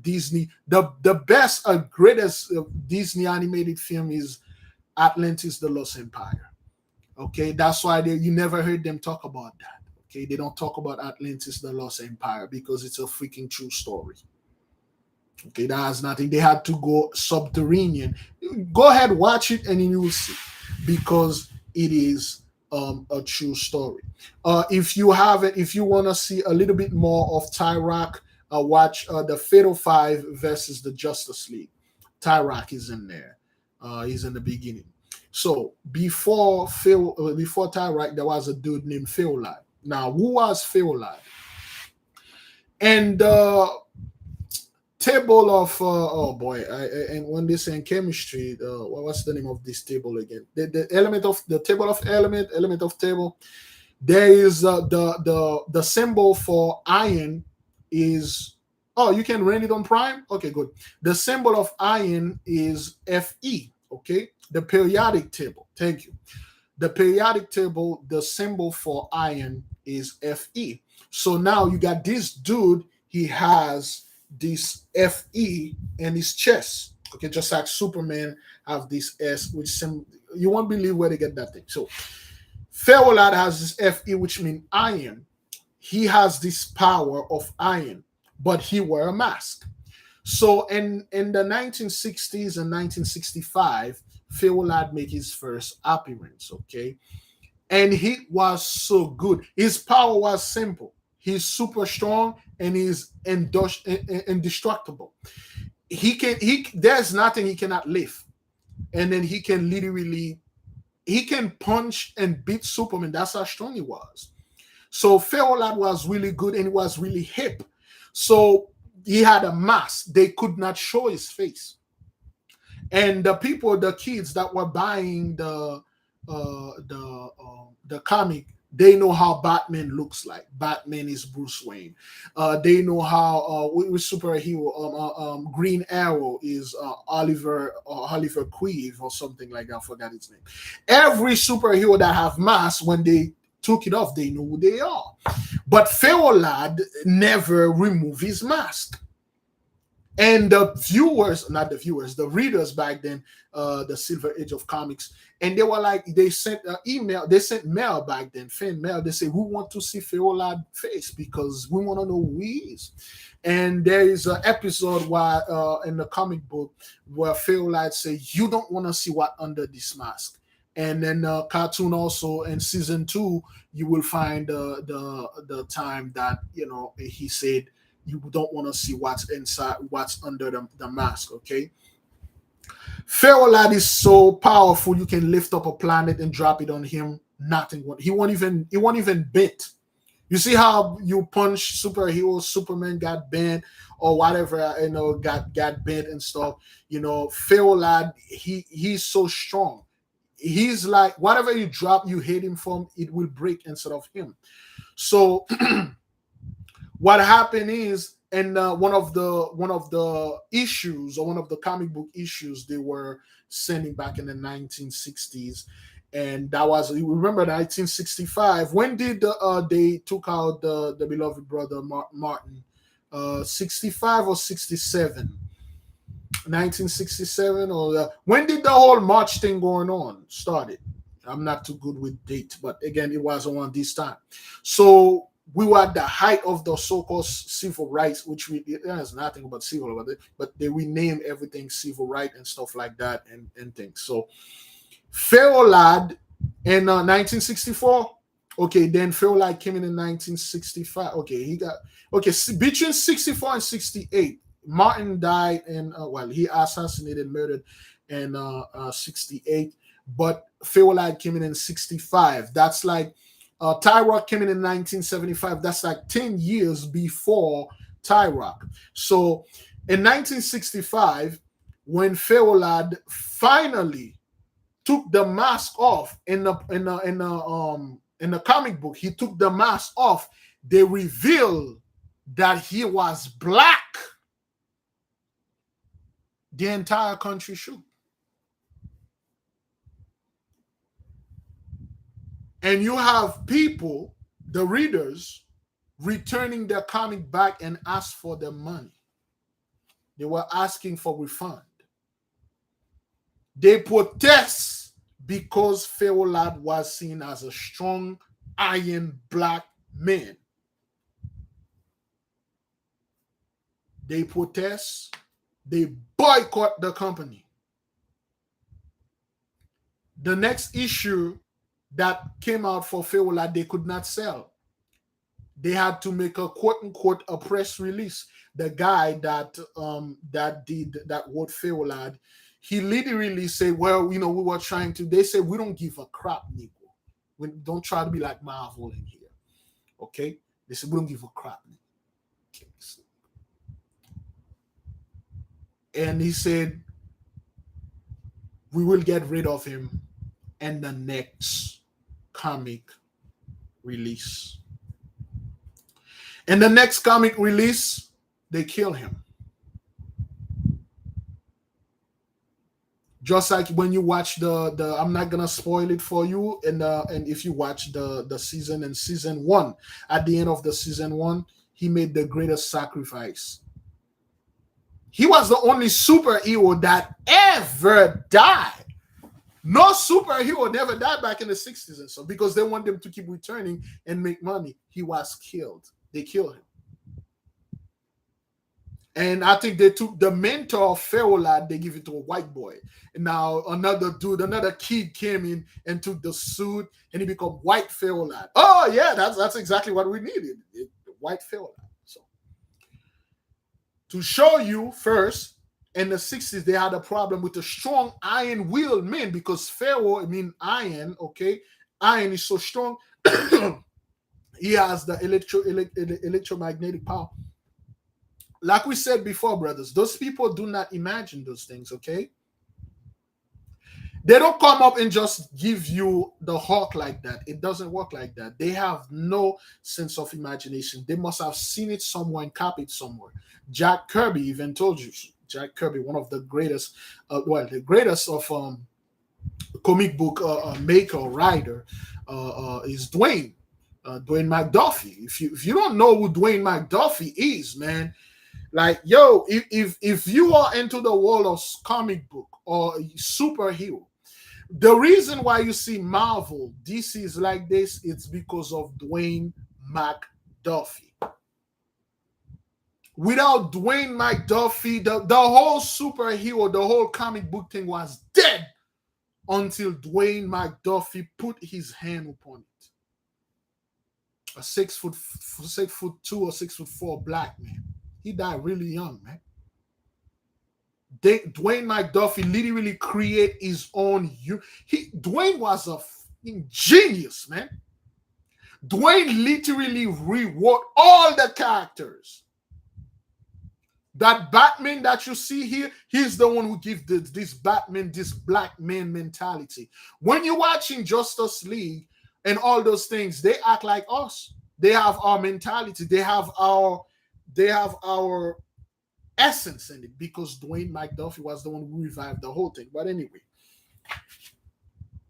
Disney. The best, greatest Disney animated film is Atlantis: The Lost Empire. Okay, that's why you never heard them talk about that. Okay, they don't talk about Atlantis: The Lost Empire because it's a freaking true story. Okay, that has nothing. They had to go subterranean. Go ahead, watch it, and you will see, because it is a true story. If you want to see a little bit more of Tyrak, watch the Fatal Five versus the Justice League. Tyrak is in there. He's in the beginning. So before Tyrak, there was a dude named Feolad. Now, who was Feolad? And the table of oh boy, and when they say in chemistry, what's the name of this table again? The element of the table of element of table. There is the symbol for iron is, oh, you can run it on Prime. Okay, good. The symbol of iron is Fe. Okay, the periodic table. Thank you. The periodic table, the symbol for iron is Fe. So now you got this dude, he has this Fe in his chest. Okay, just like Superman have this S, which you won't believe where they get that thing. So Ferrolad has this Fe, which means iron. He has this power of iron, but he wear a mask. So in the 1960s and 1965, Ferrolad made his first appearance. Okay, and he was so good. His power was simple. He's super strong and he's indestructible. There's nothing he cannot lift. And then he can literally he can punch and beat Superman. That's how strong he was. So Ferrolad was really good and he was really hip. So he had a mask. They could not show his face. And the people, the kids that were buying the comic, they know how Batman looks like. Batman is Bruce Wayne. They know how with superhero Green Arrow is Oliver Queen or something like that. I forgot his name. Every superhero that have masks, when they took it off, they know who they are. But Ferrolad never removed his mask. And the viewers, not the viewers, the readers back then, the Silver Age of Comics, and they were like, they sent email, they sent mail back then, fan mail. They say, we want to see Ferrolad face because we want to know who he is. And there is an episode where in the comic book where Ferrolad say, you don't want to see what under this mask. And then cartoon also in season 2, you will find the time that he said you don't want to see what's inside, what's under the mask. Okay, Ferrolad is so powerful. You can lift up a planet and drop it on him. Nothing. He won't even bent. You see how you punch superheroes, Superman got bent or whatever, got bent and stuff. Ferrolad, he's so strong. He's like whatever you drop, you hit him from, it will break instead of him. So what happened is, and one of the issues, or one of the comic book issues they were sending back in the 1960s, and that was, you remember 1965. When did they took out the beloved brother Martin? 65 or 67? 1967 or when did the whole March thing going on started? I'm not too good with date, but again, it was around this time. So we were at the height of the so-called civil rights, which there's nothing about civil about it, but they rename everything civil right and stuff like that and things. So Ferrolad in 1964. Okay, then Ferrolad came in 1965. Okay, between 64 and 68. Martin died and he assassinated, murdered in 68, but Ferrolad came in 65. That's like Tyrock came in 1975. That's like 10 years before Tyrock. So in 1965, when Ferrolad finally took the mask off in the comic book, he took the mask off. They revealed that he was black. The entire country shook. And you have people, the readers, returning their comic back and ask for their money. They were asking for refund. They protest because Ferrolad was seen as a strong, iron, black man. They protest. They boycott the company. The next issue that came out for Ferrolad, they could not sell. They had to make a quote unquote a press release. The guy that wrote Ferrolad, he literally said, well, we were trying to, they said, we don't give a crap, Nico. We don't try to be like Marvel in here. Okay? They said, we don't give a crap. Okay. And he said, we will get rid of him in the next comic release. In the next comic release, they kill him. Just like when you watch the I'm not gonna spoil it for you, and if you watch the season in season one, at the end of the season one, he made the greatest sacrifice. He was the only superhero that ever died. No superhero never died back in the 60s and so, because they want them to keep returning and make money. He was killed. They killed him. And I think they took the mentor of Pharaoh lad, they give it to a white boy. And now another dude, another kid came in and took the suit and he became white Pharaoh lad. Oh yeah, that's exactly what we needed. White Pharaoh lad. So to show you first, in the 60s, they had a problem with the strong iron-willed men because Pharaoh, I mean iron, okay? Iron is so strong. He has the electromagnetic power. Like we said before, brothers, those people do not imagine those things, okay? They don't come up and just give you the hawk like that. It doesn't work like that. They have no sense of imagination. They must have seen it somewhere and copied somewhere. Jack Kirby even told you. Jack Kirby, one of the greatest, the greatest of comic book maker, writer, is Dwayne McDuffie. If you don't know who Dwayne McDuffie is, man, like, yo, if you are into the world of comic book or superhero, the reason why you see Marvel, DC is like this, it's because of Dwayne McDuffie. Without Dwayne McDuffie, the whole superhero, the whole comic book thing was dead until Dwayne McDuffie put his hand upon it. A 6'2" or 6'4" black man. He died really young, man. Dwayne McDuffie literally create his own. Dwayne was a genius, man. Dwayne literally rewrote all the characters. That Batman that you see here, he's the one who gives this Batman this black man mentality. When you're watching Justice League and all those things, they act like us. They have our mentality. They have our essence in it because Dwayne McDuffie was the one who revived the whole thing. But anyway,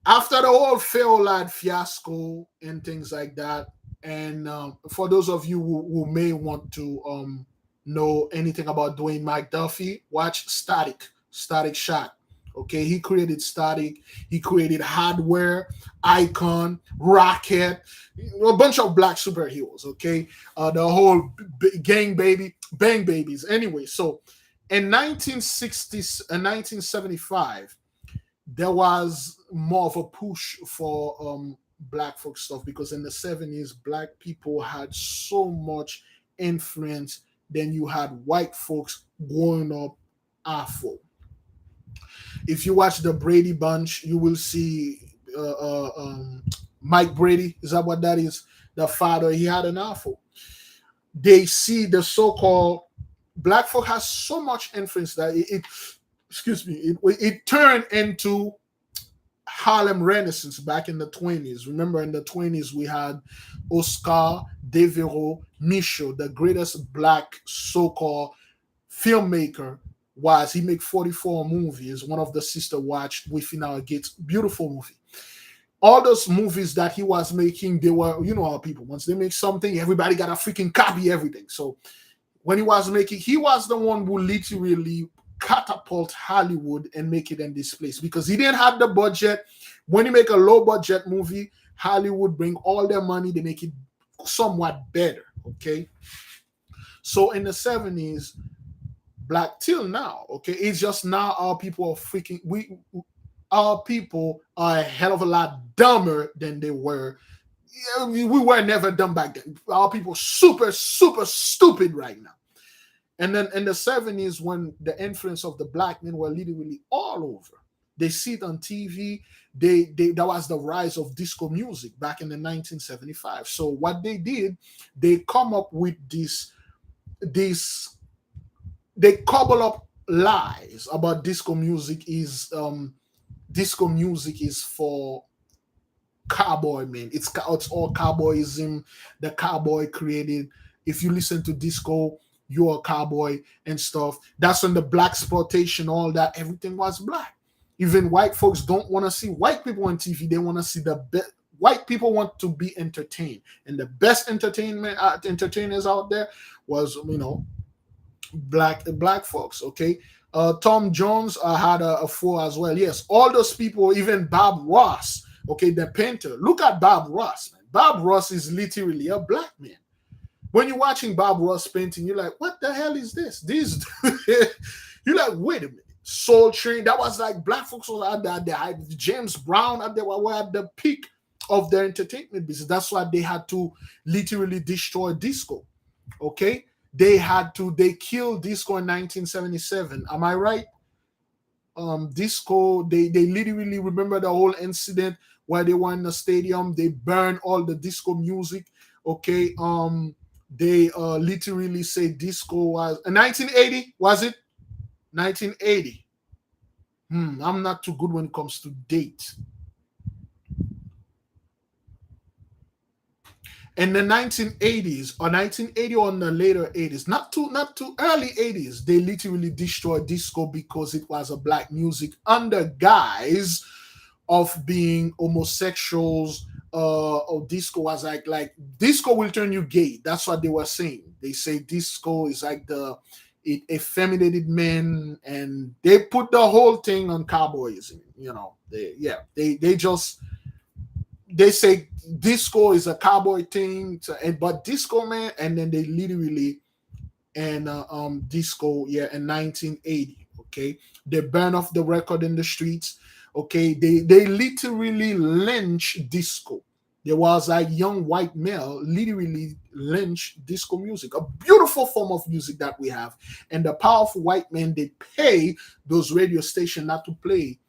after the whole Pharaoh lad fiasco and things like that, and for those of you who may want to know anything about Dwayne McDuffie, watch Static Shock. Okay, he created Static, he created Hardware, Icon, Rocket, a bunch of black superheroes. Okay, the whole Bang Babies. Anyway, so in 1960s and 1975, there was more of a push for black folk stuff because in the 70s, black people had so much influence. Then you had white folks growing up Afro. If you watch the Brady Bunch, you will see Mike Brady. Is that what that is? The father, he had an Afro. They see the so-called black folk has so much influence that it turned into Harlem Renaissance back in the 20s. Remember, in the 20s, we had Oscar Devereaux Michaud, the greatest black so-called filmmaker. He made 44 movies. One of the sister watched Within Our Gates. Beautiful movie. All those movies that he was making, they were, you know how people, once they make something, everybody got to freaking copy everything. So when he was the one who literally catapult Hollywood and make it in this place because he didn't have the budget. When you make a low budget movie, Hollywood bring all their money, they make it somewhat better. Okay. So in the 70s, black till now, okay, it's just now our people are our people are a hell of a lot dumber than they were. We were never dumb back then. Our people super stupid right now. And then in the 70s, when the influence of the black men were literally all over, they see it on TV. That was the rise of disco music back in the 1975. So what they did, they come up with they cobble up lies about disco music is for cowboy, man. It's all cowboyism. The cowboy created. If you listen to disco, you're a cowboy and stuff. That's when the black exploitation, all that, everything was black. Even white folks don't want to see white people on TV. They want to see the best. White people want to be entertained, and the best entertainers out there was, black folks. Okay. Tom Jones had a four as well. Yes, all those people, even Bob Ross, okay, the painter. Look at Bob Ross, man. Bob Ross is literally a black man. When you're watching Bob Ross painting, you're like, what the hell is this? These you're like, wait a minute. Soul Train, that was like black folks was out there. James Brown out there were at the peak of their entertainment business. That's why they had to literally destroy disco. Okay, they killed disco in 1977. Am I right? Disco, they literally, remember the whole incident where they were in the stadium, they burned all the disco music. Okay, they literally say disco was 1980, was it 1980? I'm not too good when it comes to date. In the 1980s or 1980 or in the later 80s, not too early 80s, they literally destroyed disco because it was a black music under guise of being homosexuals. Or disco was like disco will turn you gay. That's what they were saying. They say disco is like it effeminated men, and they put the whole thing on cowboys. They say disco is a cowboy thing, but disco, man, and then they literally, and disco, yeah, in 1980. Okay, they burn off the record in the streets. Okay, they literally lynch disco. There was a young white male literally lynch disco music, a beautiful form of music that we have, and the powerful white men, they pay those radio stations not to play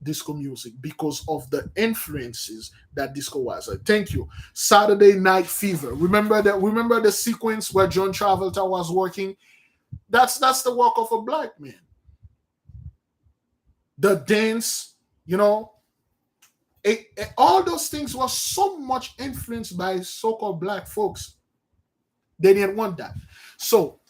disco music because of the influences that disco was. Thank you. Saturday Night Fever. Remember that? Remember the sequence where John Travolta was working? That's the work of a black man. The dance, all those things were so much influenced by so-called black folks. They didn't want that. So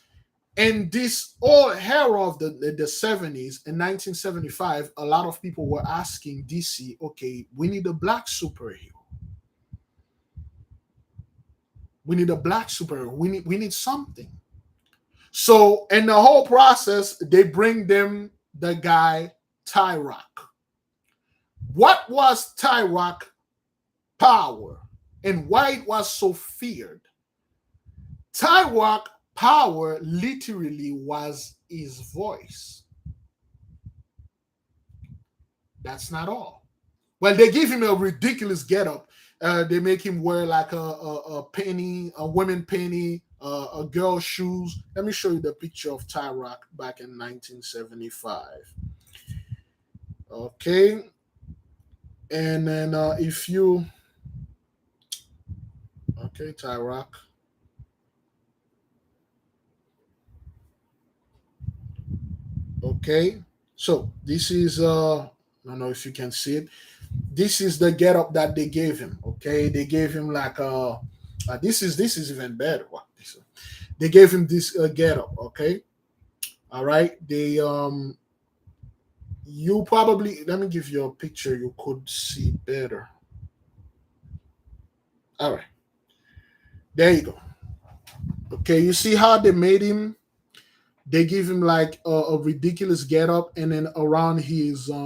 in this whole era of the 70s, in 1975, a lot of people were asking DC, okay, we need a black superhero. We need a black superhero. We need something. So in the whole process, they bring them the guy Tyrock. What was Tyrock power and why it was so feared? Tyrock power literally was his voice. That's not all. Well, they give him a ridiculous getup. They make him wear like a penny, a women penny, a girl's shoes. Let me show you the picture of Tyrock back in 1975. Okay. And then if you, okay, Tyrock. Okay, so this is I don't know if you can see it. This is the getup that they gave him. Okay, they gave him like this is even better. They gave him this getup. Okay, all right. They you probably, let me give you a picture you could see better. All right, there you go. Okay, you see how they made him? They give him like a ridiculous getup, and then around his they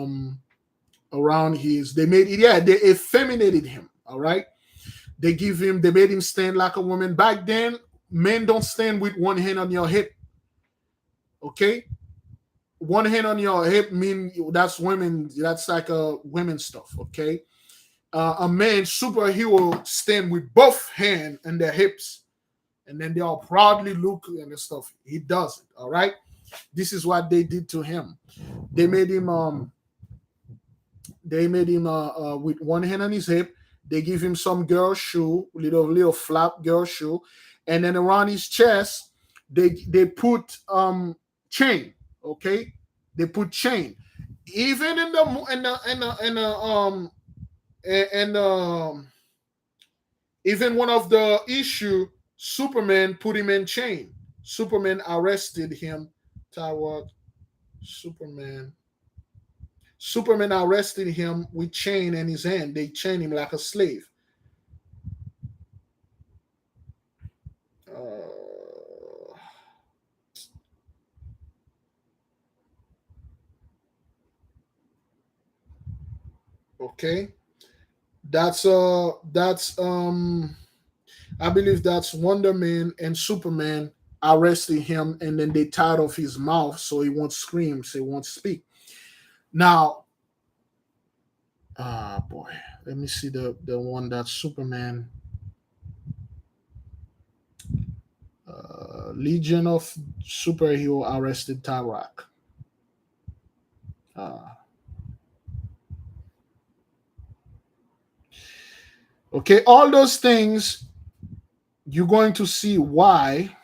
made it, yeah, they effeminated him. All right, they made him stand like a woman. Back then, men don't stand with one hand on your hip. Okay, one hand on your hip mean that's women. That's like a women stuff. Okay, a man superhero stand with both hand and their hips, and then they all proudly look and stuff. He doesn't. All right, this is what they did to him. They made him with one hand on his hip. They give him some girl shoe, little flap girl shoe, and then around his chest they put chain. Okay, they put chain. Even in the and even one of the issue, Superman put him in chain. Superman arrested him. Tyward, Superman. Superman arrested him with chain in his hand. They chained him like a slave. Uh, okay, that's I believe that's Wonder Man and Superman arresting him, and then they tied off his mouth so he won't scream, so he won't speak. Now, boy, let me see the one that Superman, Legion of Superhero arrested Tyrok. Uh, okay, all those things you're going to see why.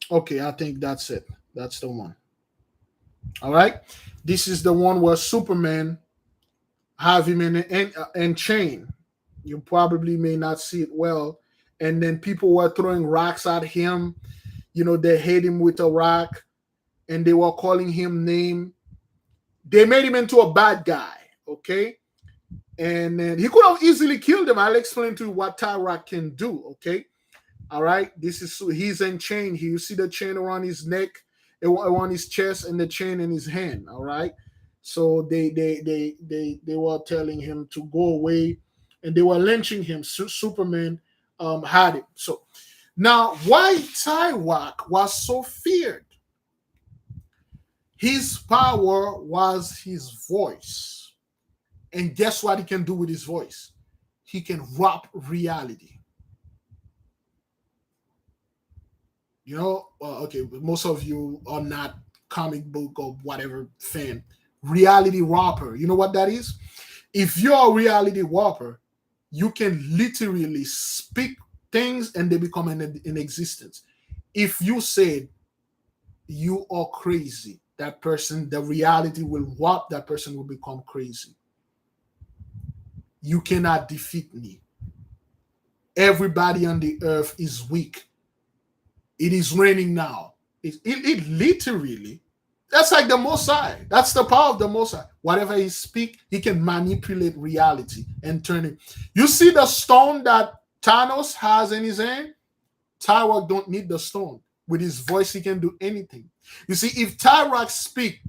Okay, I think that's it. That's the one. All right, this is the one where Superman have him in chain. You probably may not see it well. And then people were throwing rocks at him. You know, they hit him with a rock and they were calling him name. They made him into a bad guy. Okay. And then he could have easily killed him. I'll explain to you what Tyrok can do. Okay. All right. This is he's in chain here. You see the chain around his neck, around his chest, and the chain in his hand. All right. So they were telling him to go away, and they were lynching him. Superman had it. So now, why Tyrok was so feared? His power was his voice, and guess what he can do with his voice? He can wrap reality. You know, okay, most of you are not comic book or whatever fan. Reality wrapper. You know what that is? If you're a reality wrapper, you can literally speak things and they become in existence. If you said you are crazy, that person, the reality will warp, that person will become crazy. You cannot defeat me. Everybody on the earth is weak. It is raining now. It literally, that's like the Mosai. That's the power of the Mosai. Whatever he speak, he can manipulate reality and turn it. You see the stone that Thanos has in his hand? Tyrok don't need the stone. With his voice, he can do anything. You see, if Tyrok speak,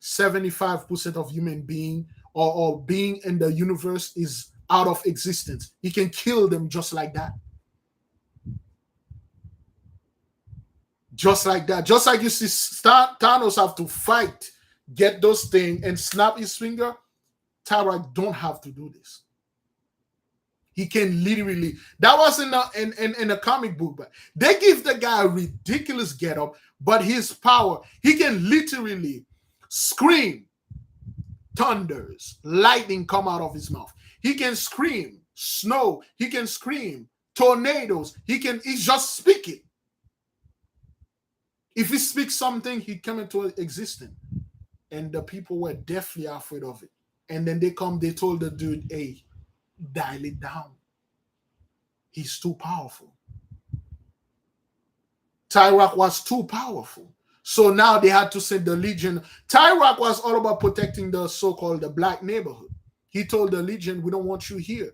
75% of human being or being in the universe is out of existence. He can kill them just like that. Just like that. Just like you see Thanos have to fight, get those things, and snap his finger. Tyrok don't have to do this. He can literally. That was in a comic book, but they give the guy a ridiculous getup, but his power, he can literally scream, thunders, lightning come out of his mouth. He can scream, snow. He can scream, tornadoes. He's just speaking. If he speaks something, he come into existence. And the people were deathly afraid of it. And then they told the dude, hey, dial it down. He's too powerful. Tyrok was too powerful. So now they had to send the Legion. Tyrok was all about protecting the so-called the black neighborhood. He told the Legion, we don't want you here.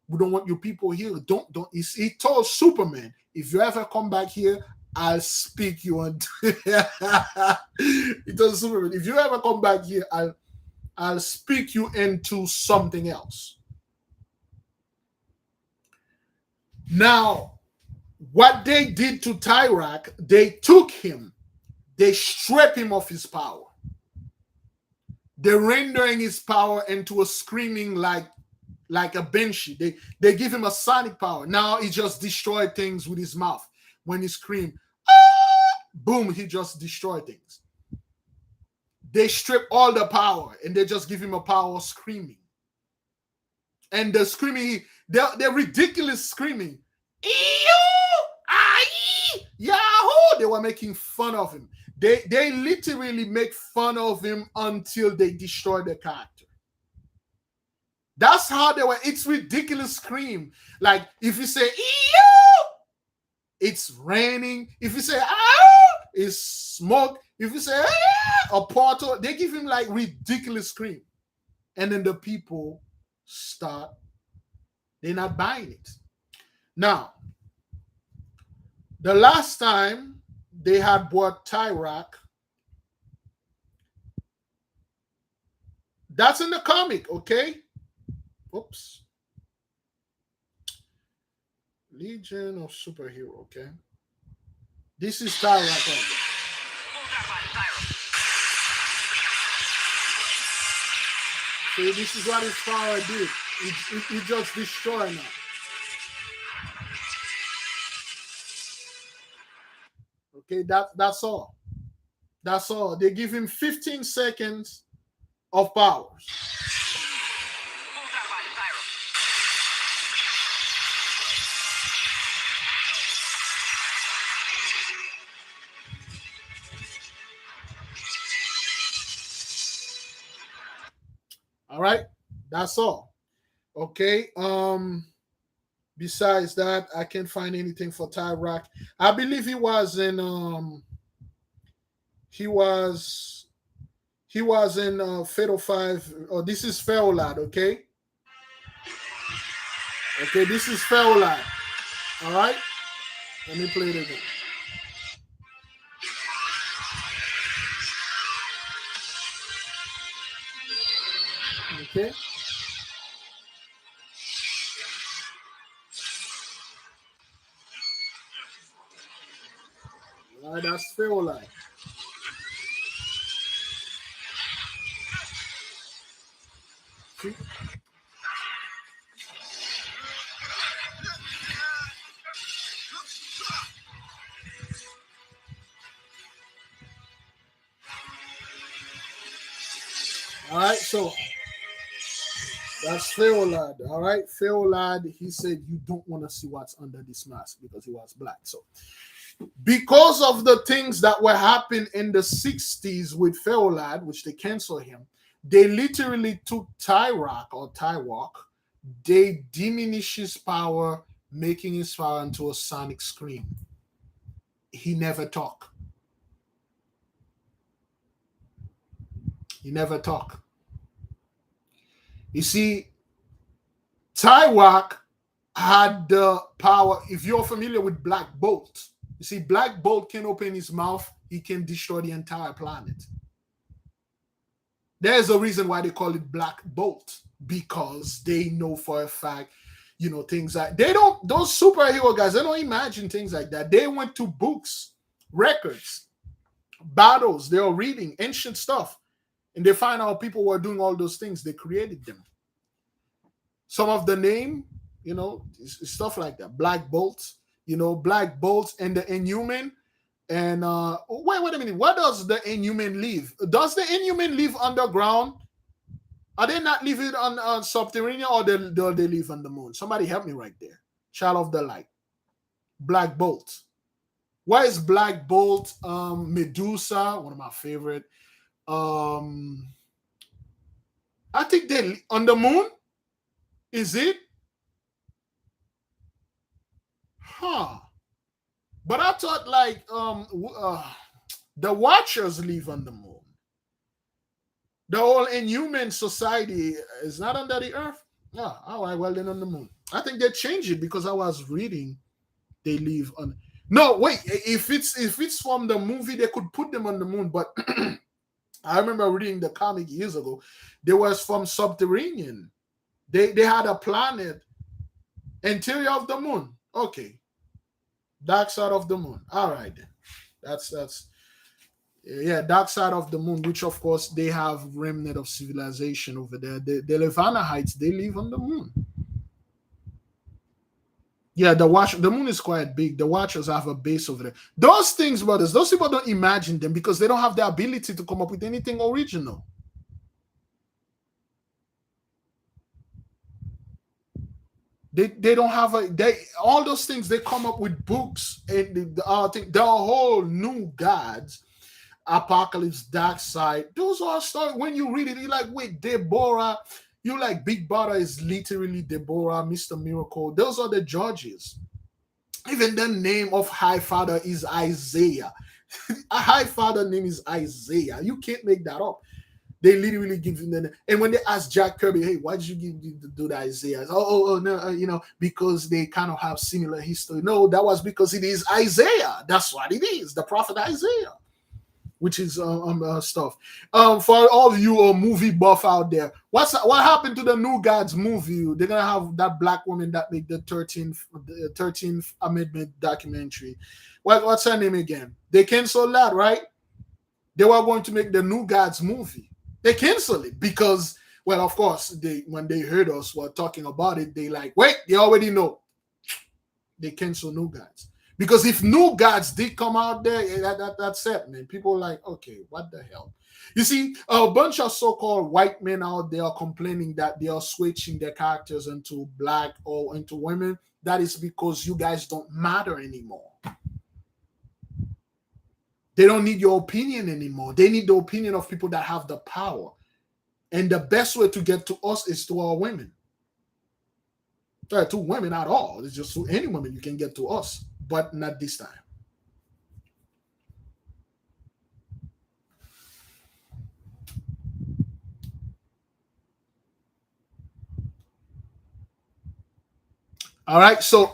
We don't want your people here. Don't. He told Superman, if you ever come back here, I'll speak you on. He told Superman, if you ever come back here, I'll speak you into something else. Now, what they did to Tyrok, they took him, they stripped him of his power. They're rendering his power into a screaming like a banshee. They give him a sonic power. Now he just destroyed things with his mouth. When he screamed, boom, he just destroyed things. They strip all the power and they just give him a power of screaming. And the screaming, they're ridiculous screaming. Yahoo! They were making fun of him. They literally make fun of him until they destroy the character. That's how they were. It's ridiculous scream. Like if you say "Ew!" it's raining. If you say "Ah!" it's smoke. If you say "Ah!" a portal, they give him like ridiculous scream. And then the people start, they're not buying it. Now, the last time they had bought Tyrak, that's in the comic, okay? Oops. Legion of Superhero, okay? This is Tyrak. See, this is what his power did. He just destroyed now. Okay, that's all. That's all. They give him 15 seconds of powers. All right, that's all. Okay. Besides that, I can't find anything for Tyrak. I believe he was in he was in Fatal 5. Oh, this is Feolad, okay? Okay, this is Feolad. All right? Let me play it again. Okay. All right, that's Feolad. See? All right, so that's Feolad. All right, Feolad, he said you don't want to see what's under this mask because he was black. So because of the things that were happening in the 60s with Feolad, which they canceled him, they literally took Tyrak or Tywalk, they diminished his power, making his power into a sonic scream. He never talked. He never talked. You see, Tywalk had the power. If you're familiar with Black Bolt, you see, Black Bolt can open his mouth, he can destroy the entire planet. There's a reason why they call it Black Bolt, because they know for a fact, you know, things like they don't, those superhero guys, they don't imagine things like that. They went to books, records, battles, they are reading ancient stuff, and they find out people were doing all those things. They created them. Some of the name, you know, stuff like that. Black Bolt, you know, Black Bolt and the Inhuman. And wait a minute. Where does the Inhuman live? Does the Inhuman live underground? Are they not living on subterranean, or do they live on the moon? Somebody help me right there. Child of the Light. Black Bolt. Where is Black Bolt? Medusa, one of my favorite. I think they on the moon. Is it? Huh. But I thought like the Watchers live on the moon. The whole Inhuman society is not under the earth. Yeah, all right, well then on the moon. I think they changed it because I was reading they live on. No, wait. If it's from the movie, they could put them on the moon. But I remember reading the comic years ago. They was from subterranean. They had a planet, interior of the moon. Okay, dark side of the moon. All right, that's yeah, dark side of the moon. Which of course they have remnant of civilization over there. The Levanahites, they live on the moon. Yeah, the moon is quite big. The Watchers have a base over there. Those things, brothers, those people don't imagine them because they don't have the ability to come up with anything original. They don't have all those things. They come up with books and there are whole new gods. Apocalypse, Dark Side. Those are stories. When you read it, you're like, wait, Deborah. You like Big Brother is literally Deborah, Mr. Miracle. Those are the judges. Even the name of High Father is Isaiah. A High Father name is Isaiah. You can't make that up. They literally give him the. And when they ask Jack Kirby, hey, why did you do the Isaiah? Oh, no, because they kind of have similar history. No, that was because it is Isaiah. That's what it is, the prophet Isaiah, which is stuff. For all of you movie buff out there, what happened to the New Gods movie? They're gonna have that black woman that made the 13th Amendment documentary. What's her name again? They canceled that, right? They were going to make the New Gods movie. They canceled it because, well, of course, when they heard us were talking about it, they like, wait, they already know. They canceled New Gods. Because if New Gods did come out there, that's it, man. People are like, okay, what the hell? You see, a bunch of so-called white men out there are complaining that they are switching their characters into black or into women. That is because you guys don't matter anymore. They don't need your opinion anymore. They need the opinion of people that have the power. And the best way to get to us is to our women. To women at all. It's just to any woman you can get to us, but not this time. All right, so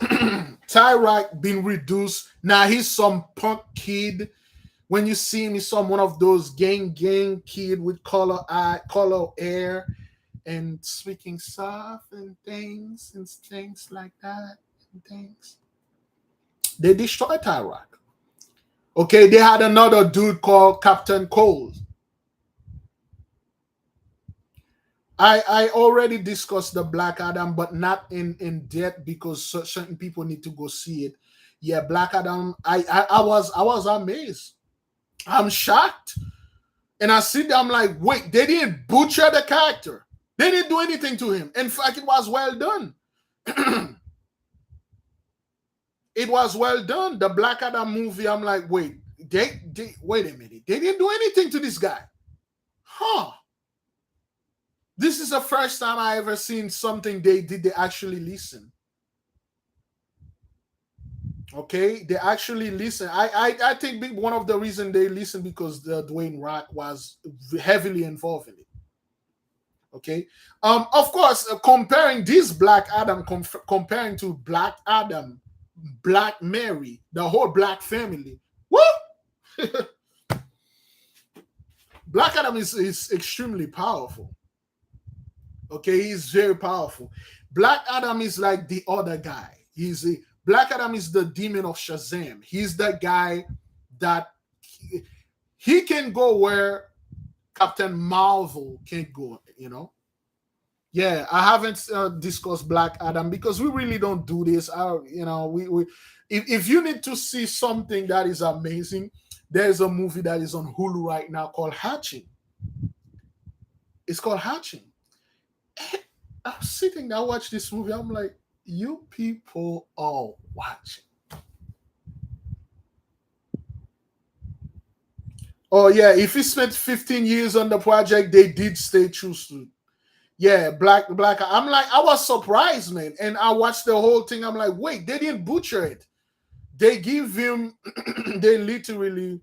Tyrak been reduced. Now he's some punk kid. When you see him, he's some one of those gang kid with color hair, and speaking soft and things like that and things. They destroyed Tyrak. Okay, they had another dude called Captain Cole. I already discussed the Black Adam, but not in depth because certain people need to go see it. Yeah, Black Adam. I was amazed. I'm shocked, and I sit there. I'm like, wait, they didn't butcher the character. They didn't do anything to him. In fact, it was well done. It was well done. The Black Adam movie. I'm like, wait, wait a minute. They didn't do anything to this guy, huh? This is the first time I ever seen something they actually listen. Okay, they actually listen. I think one of the reasons they listen because Dwayne Rock was heavily involved in it. Okay, of course, comparing this Black Adam, comparing to Black Adam, Black Mary, the whole Black family. Woo! Black Adam is extremely powerful. Okay, he's very powerful. Black Adam is like the other guy. Black Adam is the demon of Shazam. He's the guy that he can go where Captain Marvel can't go, Yeah, I haven't discussed Black Adam because we really don't do this. We if you need to see something that is amazing, there's a movie that is on Hulu right now called Hatching. It's called Hatching. I'm sitting there, I watch this movie. I'm like, you people are watching. Oh yeah, if he spent 15 years on the project, they did stay true to. Yeah, Black. I'm like, I was surprised, man. And I watched the whole thing. I'm like, wait, they didn't butcher it. They give him, they literally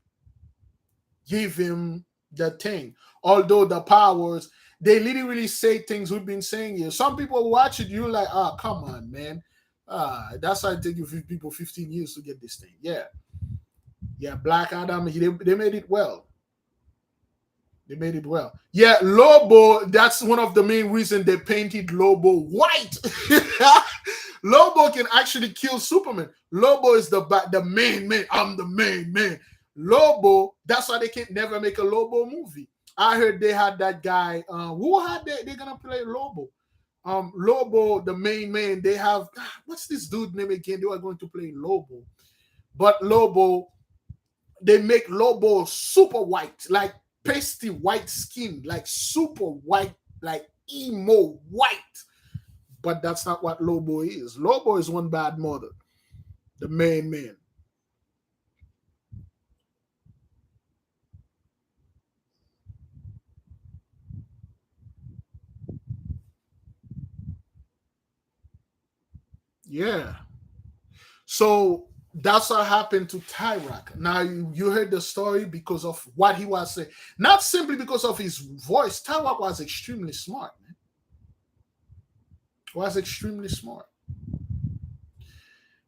give him the thing. Although the powers, they literally say things we've been saying here. Some people watch it, you're like, come on, man. That's why it take you people 15 years to get this thing. Yeah. Yeah, Black Adam, they made it well. They made it well. Yeah, Lobo, that's one of the main reasons they painted Lobo white. Lobo can actually kill Superman. Lobo is the main man. I'm the main man. Lobo, that's why they can never make a Lobo movie. I heard they had that guy. Who had they're gonna play Lobo? Lobo, the main man. They have what's this dude name again? They were going to play Lobo, but Lobo, they make Lobo super white, like pasty white skin, like super white, like emo white. But that's not what Lobo is. Lobo is one bad mother, the main man. Yeah. So that's what happened to Tyrak. Now you heard the story because of what he was saying, not simply because of his voice. Tyrak was extremely smart, man. Was extremely smart.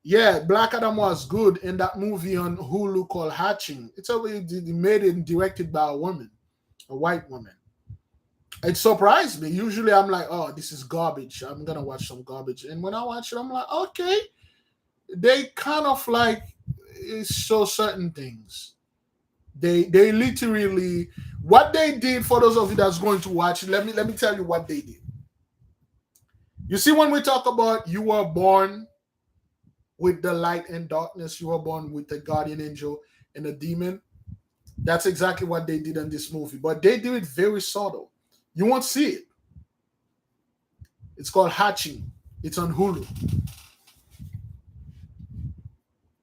Yeah, Black Adam was good in that movie on Hulu called Hatching. It's a made and directed by a woman, a white woman. It surprised me. Usually I'm like, oh, this is garbage. I'm gonna watch some garbage. And when I watch it, I'm like, okay. They kind of like show certain things. They literally what they did for those of you that's going to watch it, let me tell you what they did. You see, when we talk about you were born with the light and darkness, you were born with the guardian angel and a demon. That's exactly what they did in this movie. But they do it very subtle. You won't see it. It's called Hatching. It's on Hulu.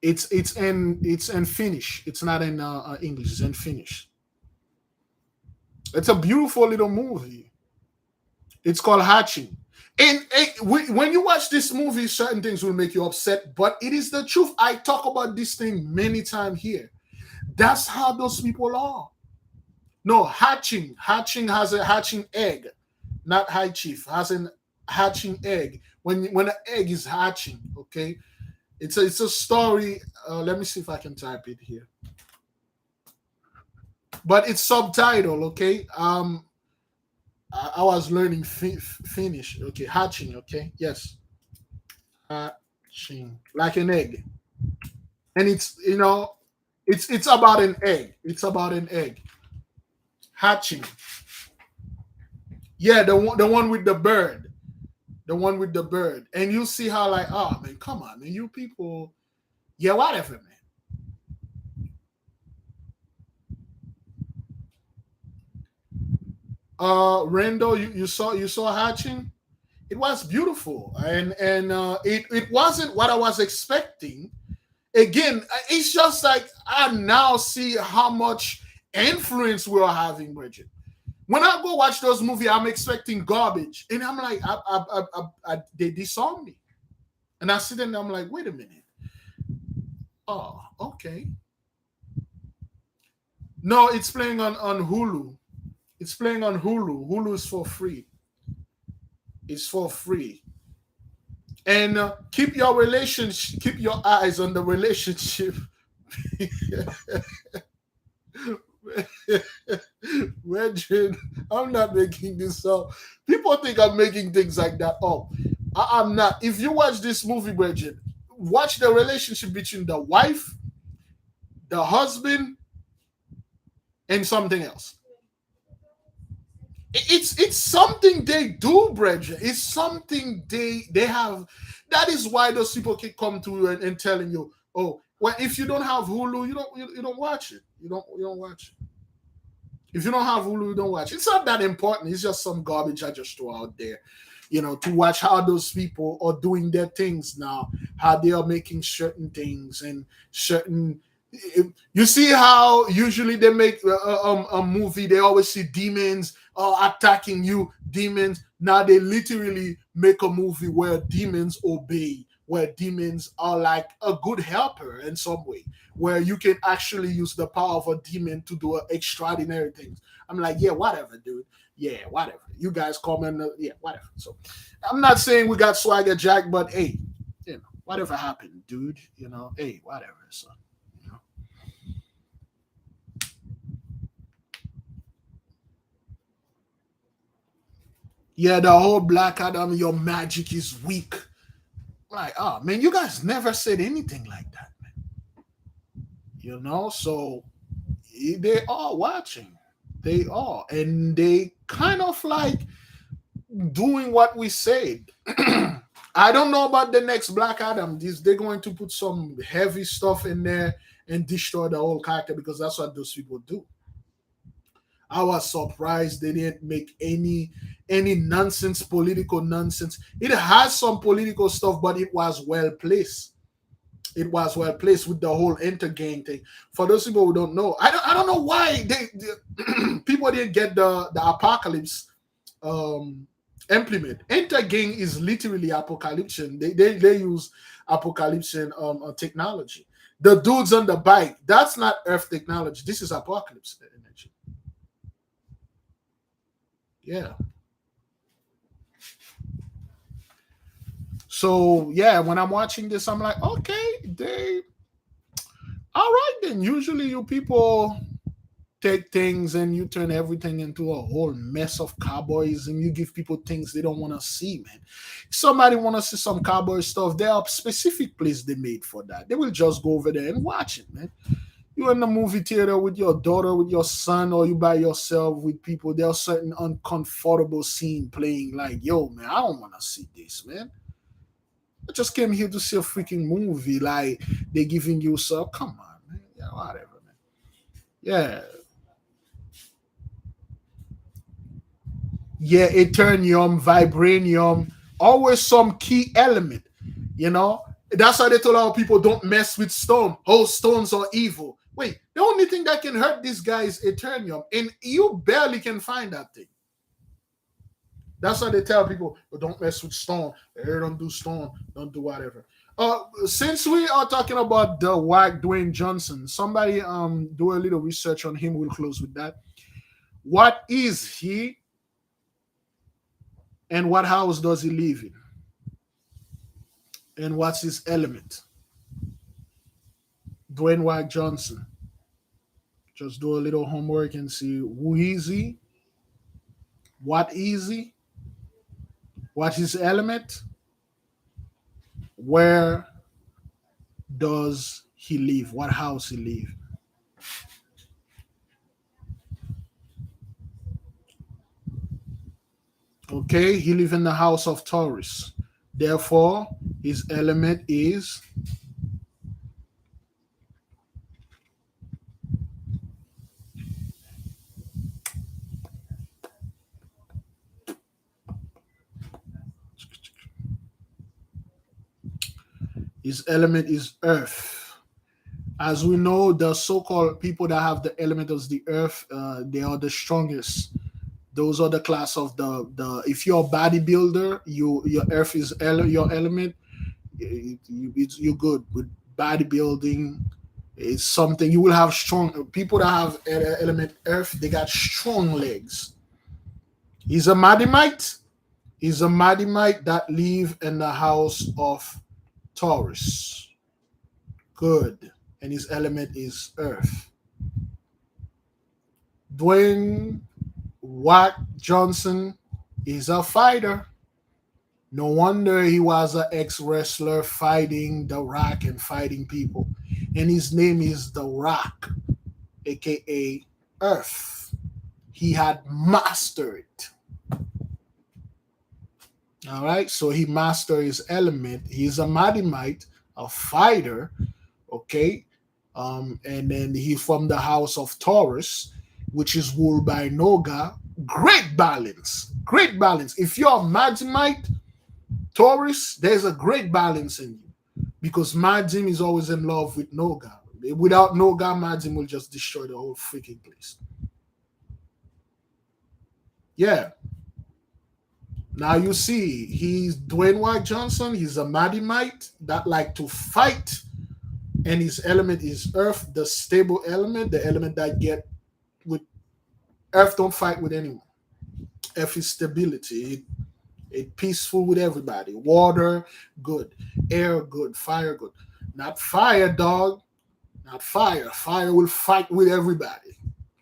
It's in Finnish. It's not in English. It's in Finnish. It's a beautiful little movie. It's called Hatching. And when you watch this movie, certain things will make you upset, but it is the truth. I talk about this thing many times here. That's how those people are. No, hatching. Hatching has a hatching egg, not high chief. Has an hatching egg. When an egg is hatching, okay. It's a story. Let me see if I can type it here. But it's subtitle, okay. I was learning Finnish. Okay, hatching. Okay, yes, hatching like an egg, and it's about an egg. It's about an egg hatching. Yeah, the one with the bird, the one with the bird, and you see how like, oh man, come on, man, you people, yeah, whatever, man. Randall, you saw hatching. It was beautiful, and it wasn't what I was expecting. Again, it's just like I now see how much influence we are having, Bridget. When I go watch those movies, I'm expecting garbage, and I'm like, they disown me, and I sit there and I'm like, wait a minute, oh, okay. No, it's playing on Hulu. It's playing on Hulu. Hulu is for free. It's for free. And keep your eyes on the relationship. Regin, I'm not making this up. People think I'm making things like that up. I'm not. If you watch this movie, Regin, watch the relationship between the wife, the husband, and something else. It's something they do, Bridget. It's something they have. That is why those people can come to you and telling you, oh, well, if you don't have Hulu, you don't watch it. You don't watch it. If you don't have Hulu, you don't watch it. It's not that important. It's just some garbage I just throw out there, to watch how those people are doing their things now, how they are making certain things and certain. You see how usually they make a movie, they always see demons attacking you, demons. Now they literally make a movie where demons obey, where demons are like a good helper in some way, where you can actually use the power of a demon to do extraordinary things. I'm like, yeah, whatever, dude. Yeah, whatever. You guys comment, yeah, whatever. So I'm not saying we got swagger jack, but hey, whatever happened, dude. Hey, whatever. So. Yeah, the whole Black Adam, your magic is weak. Like, oh man, you guys never said anything like that, man. So they are watching. They are. And they kind of like doing what we said. I don't know about the next Black Adam. They're going to put some heavy stuff in there and destroy the whole character because that's what those people do. I was surprised they didn't make any nonsense, political nonsense. It has some political stuff, but it was well placed. It was well placed with the whole intergang thing. For those people who don't know, I don't know why people didn't get the apocalypse implement. Intergang is literally apocalypse. They use apocalypse technology. The dudes on the bike, that's not Earth technology. This is apocalypse energy. Yeah. So yeah, when I'm watching this, I'm like, okay, they all right then. Usually you people take things and you turn everything into a whole mess of cowboys and you give people things they don't want to see, man. If somebody want to see some cowboy stuff, there are specific place they made for that. They will just go over there and watch it, man. You're in the movie theater with your daughter, with your son, or you by yourself with people. There are certain uncomfortable scene playing. Like, yo, man, I don't want to see this, man. I just came here to see a freaking movie. Like they giving you some. Come on, man. Yeah, whatever, man. Yeah, yeah. Eternium, vibranium, always some key element. You know, that's why they told our people don't mess with stone. Oh, stones are evil. Wait, the only thing that can hurt this guy is eternium, and you barely can find that thing. That's why they tell people, oh, don't mess with stone. Don't do stone. Don't do whatever. Since we are talking about the whack Dwayne Johnson, somebody do a little research on him. We'll close with that. What is he, and what house does he live in, and what's his element? Dwayne White Johnson. Just do a little homework and see who is he, what is he, what his element, where does he live, what house he live. Okay, he live in the house of Taurus. Therefore, his element is earth. As we know, the so-called people that have the element of the earth, they are the strongest. Those are the class of the. If you're a bodybuilder, your earth is your element. You're good with bodybuilding. It's something you will have strong people that have element earth. They got strong legs. He's a Madimite. He's a Madimite that live in the house of Taurus. Good. And his element is earth. Dwayne Watt Johnson is a fighter. No wonder he was an ex wrestler fighting The Rock and fighting people. And his name is The Rock, aka Earth. He had mastered it. All right, so he mastered his element. He's a Madimite, a fighter. Okay, and then he's from the house of Taurus, which is ruled by Noga. Great balance, great balance. If you're a Madimite, Taurus, there's a great balance in you because Madim is always in love with Noga. Without Noga, Madim will just destroy the whole freaking place. Yeah. Now you see, he's Dwayne White Johnson. He's a Madimite that like to fight, and his element is Earth, the stable element, the element that get with Earth don't fight with anyone. Earth is stability. It peaceful with everybody. Water, good. Air, good. Fire, good. Not fire, dog. Not fire. Fire will fight with everybody.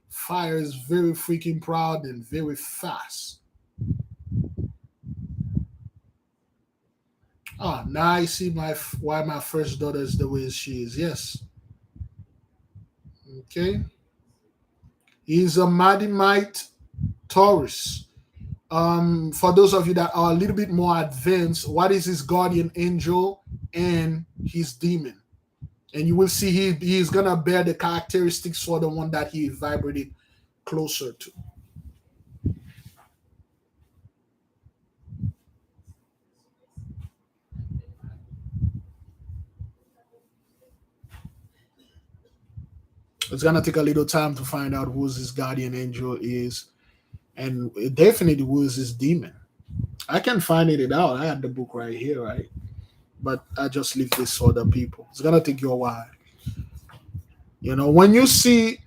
Fire is very freaking proud and very fast. Ah, now I see why my first daughter is the way she is. Yes. Okay. He's a Madimite Taurus. For those of you that are a little bit more advanced, what is his guardian angel and his demon? And you will see he's gonna bear the characteristics for the one that he vibrated closer to. It's gonna take a little time to find out who his guardian angel is, and definitely who is his demon. I can find it out. I had the book right here, right? But I just leave this for other people. It's gonna take you a while. You know, when you see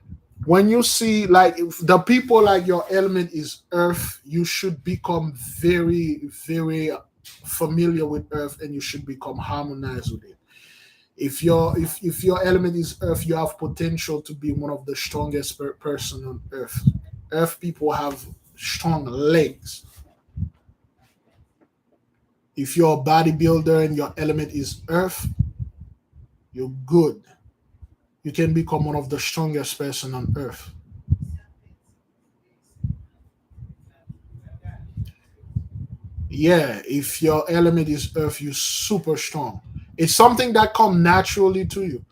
like if the people like your element is earth, you should become very, very familiar with earth and you should become harmonized with it. If your element is earth, you have potential to be one of the strongest person on earth. Earth people have strong legs. If you're a bodybuilder and your element is earth, you're good. You can become one of the strongest person on earth. Yeah, if your element is earth, you're super strong. It's something that come naturally to you.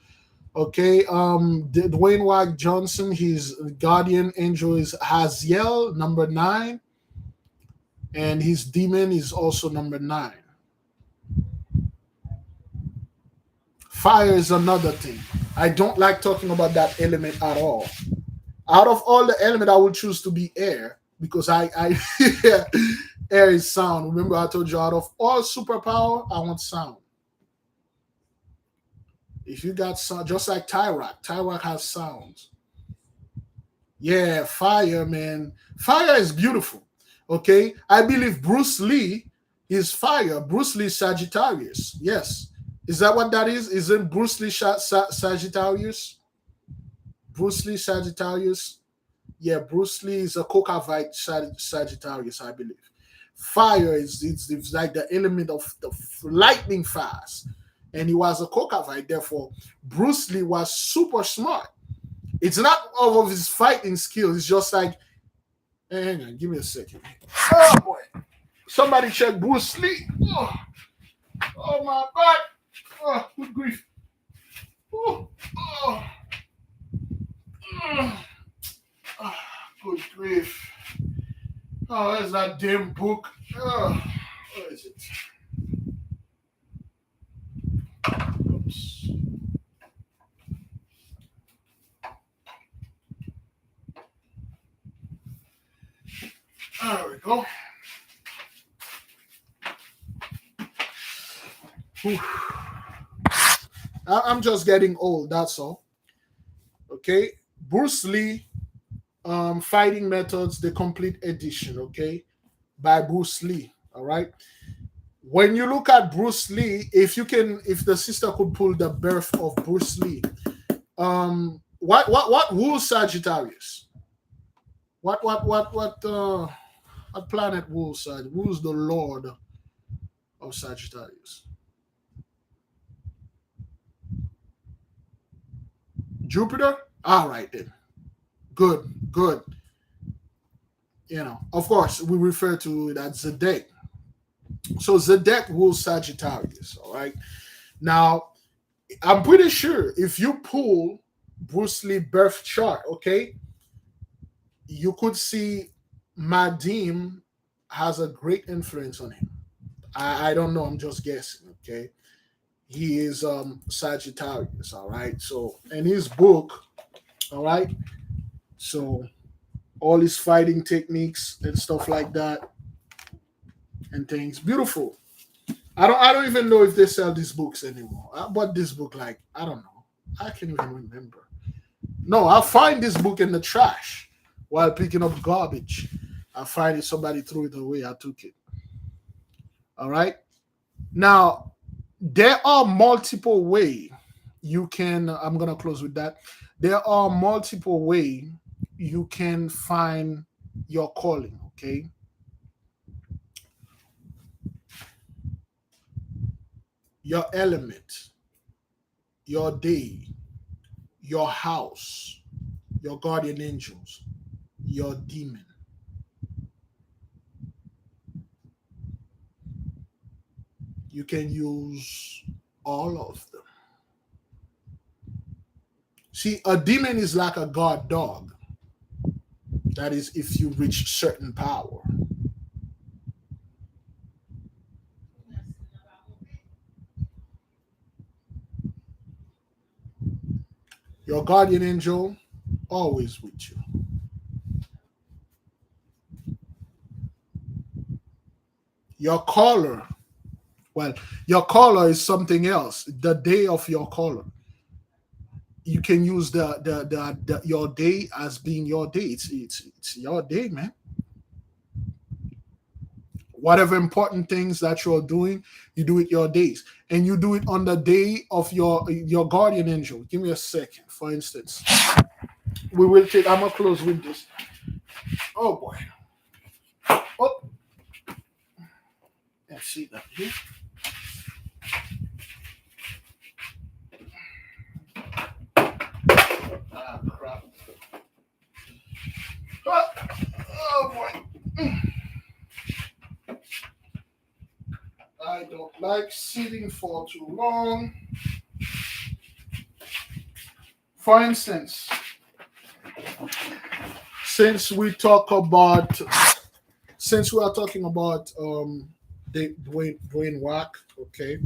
Okay, Dwayne White Johnson, his guardian angel is Haziel, number 9, and his demon is also number 9. Fire is another thing. I don't like talking about that element at all. Out of all the element, I would choose to be air because I air is sound. Remember, I told you out of all superpower, I want sound. If you got sound, just like Tyrock has sounds. Yeah, fire, man. Fire is beautiful. Okay, I believe Bruce Lee is fire. Bruce Lee Sagittarius. Yes, is that what that is? Isn't Bruce Lee Sagittarius? Bruce Lee Sagittarius. Yeah, Bruce Lee is a Kokavite Sagittarius, I believe. Fire is it's like the element of the lightning fast, and he was a Kokavite. Therefore, Bruce Lee was super smart. It's not all of his fighting skills. It's just like, hey, hang on, give me a second. Oh boy, somebody check Bruce Lee. Oh my God. Oh, good grief. Oh, oh, oh, oh, good grief. Oh, there's that damn book. Oh, where is it? Oops. There we go. Whew. I'm just getting old, that's all. Okay. Bruce Lee, Fighting Methods, the complete edition, okay, by Bruce Lee. All right. When you look at Bruce Lee, if the sister could pull the birth of Bruce Lee, what rules Sagittarius? What planet rules Sagittarius? Who's the Lord of Sagittarius? Jupiter? All right then. Good, good. You know, of course, we refer to it as Zedek. So Zedek rules Sagittarius. All right. Now, I'm pretty sure if you pull Bruce Lee birth chart, okay, you could see Madim has a great influence on him. I don't know. I'm just guessing. Okay, he is Sagittarius. All right. So in his book, all right. So all his fighting techniques and stuff like that and things. Beautiful. I don't even know if they sell these books anymore. I bought this book like I don't know. I can't even remember. No, I find this book in the trash while picking up garbage. I find it somebody threw it away. I took it. All right. Now there are multiple way you can. I'm gonna close with that. There are multiple way you can find your calling. Okay. Your element, your day, your house, your guardian angels, your demon. You can use all of them. See, a demon is like a guard dog. That is, if you reach certain power. Your guardian angel, always with you. Your caller. Well, your caller is something else. The day of your caller. You can use the your day as being your day. It's your day, man. Whatever important things that you're doing, you do it your days, and you do it on the day of your guardian angel. Give me a second. For instance, we will take. I'm gonna close with this. Oh boy. Oh, let's see that here. Ah, crap. Oh boy. I don't like sitting for too long. For instance, since we talk about, since we are talking about Dwayne Wack, okay,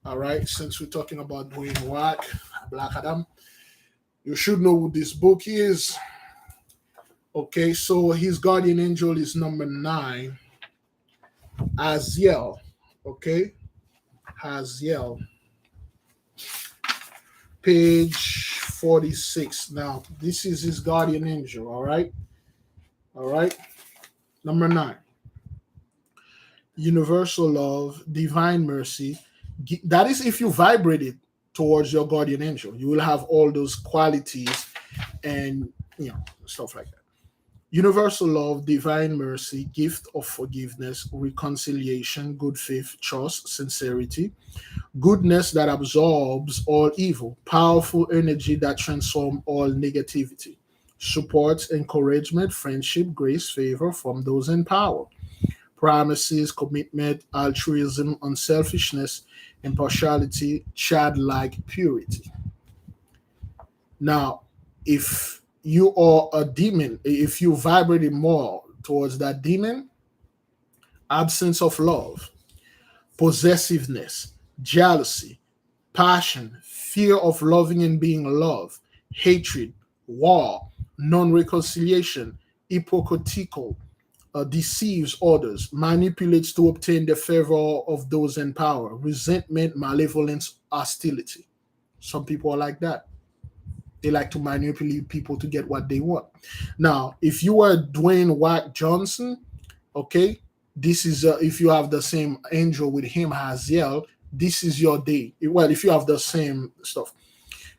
all right. Since we're talking about Dwayne Wack, Black Adam, you should know who this book is. Okay, so his guardian angel is number 9, Aziel. Okay, Aziel, page 46. Now, this is his guardian angel. All right, all right. Number 9, universal love, divine mercy. That is if you vibrate it towards your guardian angel, you will have all those qualities and stuff like that. Universal love, divine mercy, gift of forgiveness, reconciliation, good faith, trust, sincerity, goodness that absorbs all evil, powerful energy that transforms all negativity, supports, encouragement, friendship, grace, favor from those in power, promises, commitment, altruism, unselfishness, impartiality, childlike purity. Now, if you are a demon, if you vibrate more towards that demon, absence of love, possessiveness, jealousy, passion, fear of loving and being loved, hatred, war, non reconciliation, hypocritical, deceives others, manipulates to obtain the favor of those in power, resentment, malevolence, hostility. Some people are like that. They like to manipulate people to get what they want. Now, if you are Dwayne Wack Johnson, okay, this is if you have the same angel with him, Haziel, this is your day. Well, if you have the same stuff,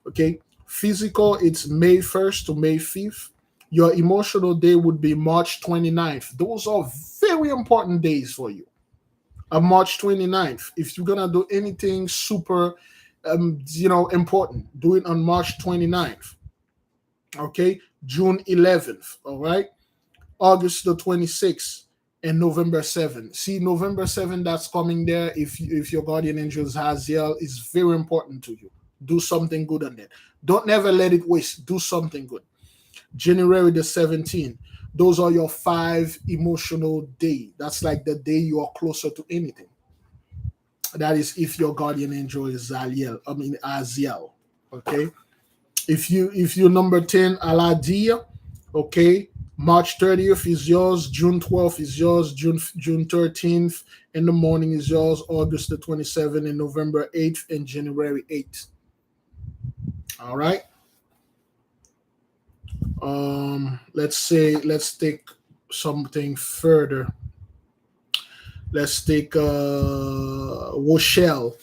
okay. Physical, it's May 1st to May 5th. Your emotional day would be March 29th. Those are very important days for you. March 29th. If you're gonna do anything super important, do it on March 29th. Okay, June 11th. All right, August the 26th and November 7th. See, November 7th, that's coming there. If your guardian angels Haziel is very important to you, do something good on that. Don't never let it waste. Do something good. January the 17th. Those are your 5 emotional day. That's like the day you are closer to anything. That is if your guardian angel is Aziel. Okay. If you number 10, Aladia, okay. March 30th is yours, June 12th is yours, June 13th in the morning is yours, August the 27th and November 8th and January 8th. All right. Let's take something further. Let's take Woshel.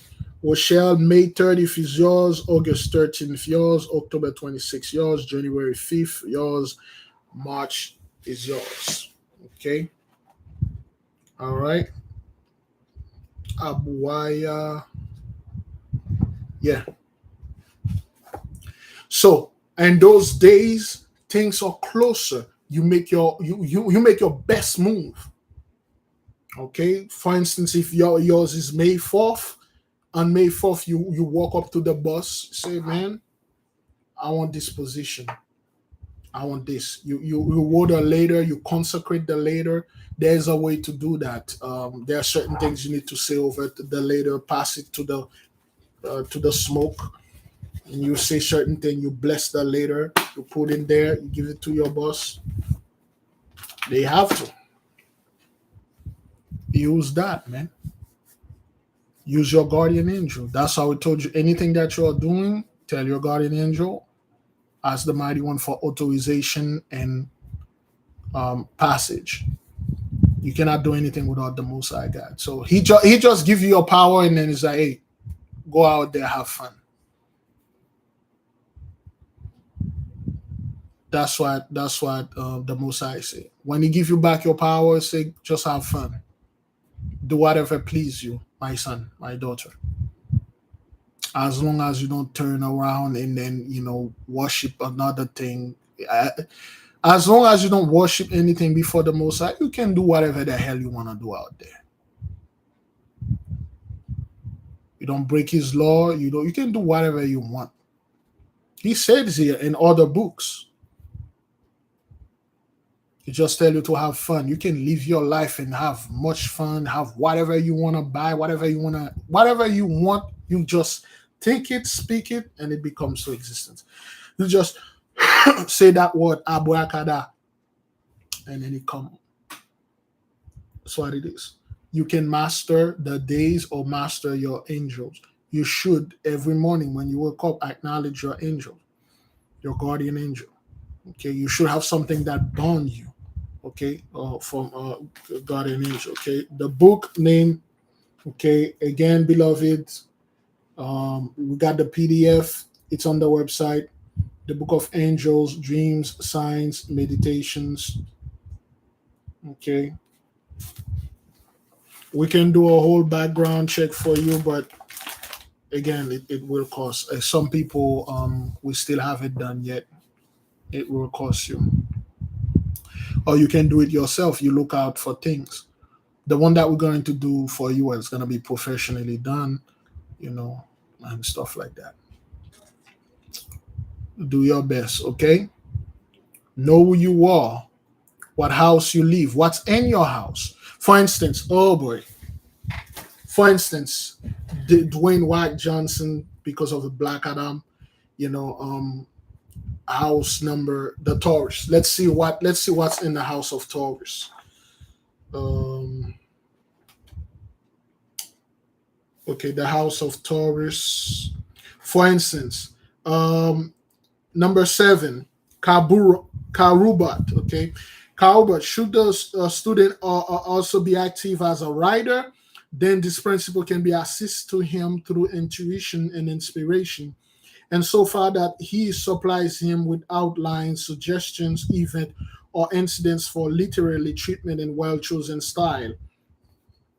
Woshel, May 30th is yours, August 13th yours, October 26th yours, January 5th yours, March is yours. Okay. All right. Abuaya. Yeah. So, and those days, things are closer. You make your you make your best move. Okay. For instance, if yours is May 4th, on May 4th, you walk up to the boss, say, man, I want this position. I want this. You order later, you consecrate the later. There's a way to do that. There are certain things you need to say over to the later, pass it to the smoke. And you say certain thing, you bless the later, you put in there, you give it to your boss. They have to. Use that, man. Use your guardian angel. That's how I told you. Anything that you're doing, tell your guardian angel, ask the mighty one for authorization and passage. You cannot do anything without the Most High God. So he just give you your power, and then he's like, hey, go out there, have fun. That's what the Most High say. When he give you back your power, say just have fun. Do whatever please you, my son, my daughter. As long as you don't turn around and then worship another thing. As long as you don't worship anything before the Most High, you can do whatever the hell you want to do out there. You don't break his law. You can do whatever you want. He says here in other books. He just tell you to have fun. You can live your life and have much fun, have whatever you want to buy, whatever you want. You just think it, speak it, and it becomes to existence. You just say that word, abracadabra, and then it comes. That's what it is. You can master the days or master your angels. You should every morning when you wake up acknowledge your angel, your guardian angel. Okay, you should have something that bond you. Okay, from guardian angel. Okay, the book name. Okay, again, beloved, we got the PDF. It's on the website. The Book of Angels, Dreams, Signs, Meditations. Okay, we can do a whole background check for you, but again, it will cost. Some people, we still haven't done yet. It will cost you. Or you can do it yourself. You look out for things. The one that we're going to do for you is going to be professionally done, and stuff like that. Do your best, okay? Know who you are, what house you live, what's in your house. For instance, oh boy. For instance, Dwayne White Johnson, because of the Black Adam, house number the Taurus. Let's see what's in the house of Taurus. Um, okay, the house of Taurus. For instance, number 7, Karubat. Okay, Karubat. Should the student also be active as a writer? Then this principle can be assist to him through intuition and inspiration, and so far that he supplies him with outlines, suggestions, event, or incidents for literary treatment in well-chosen style.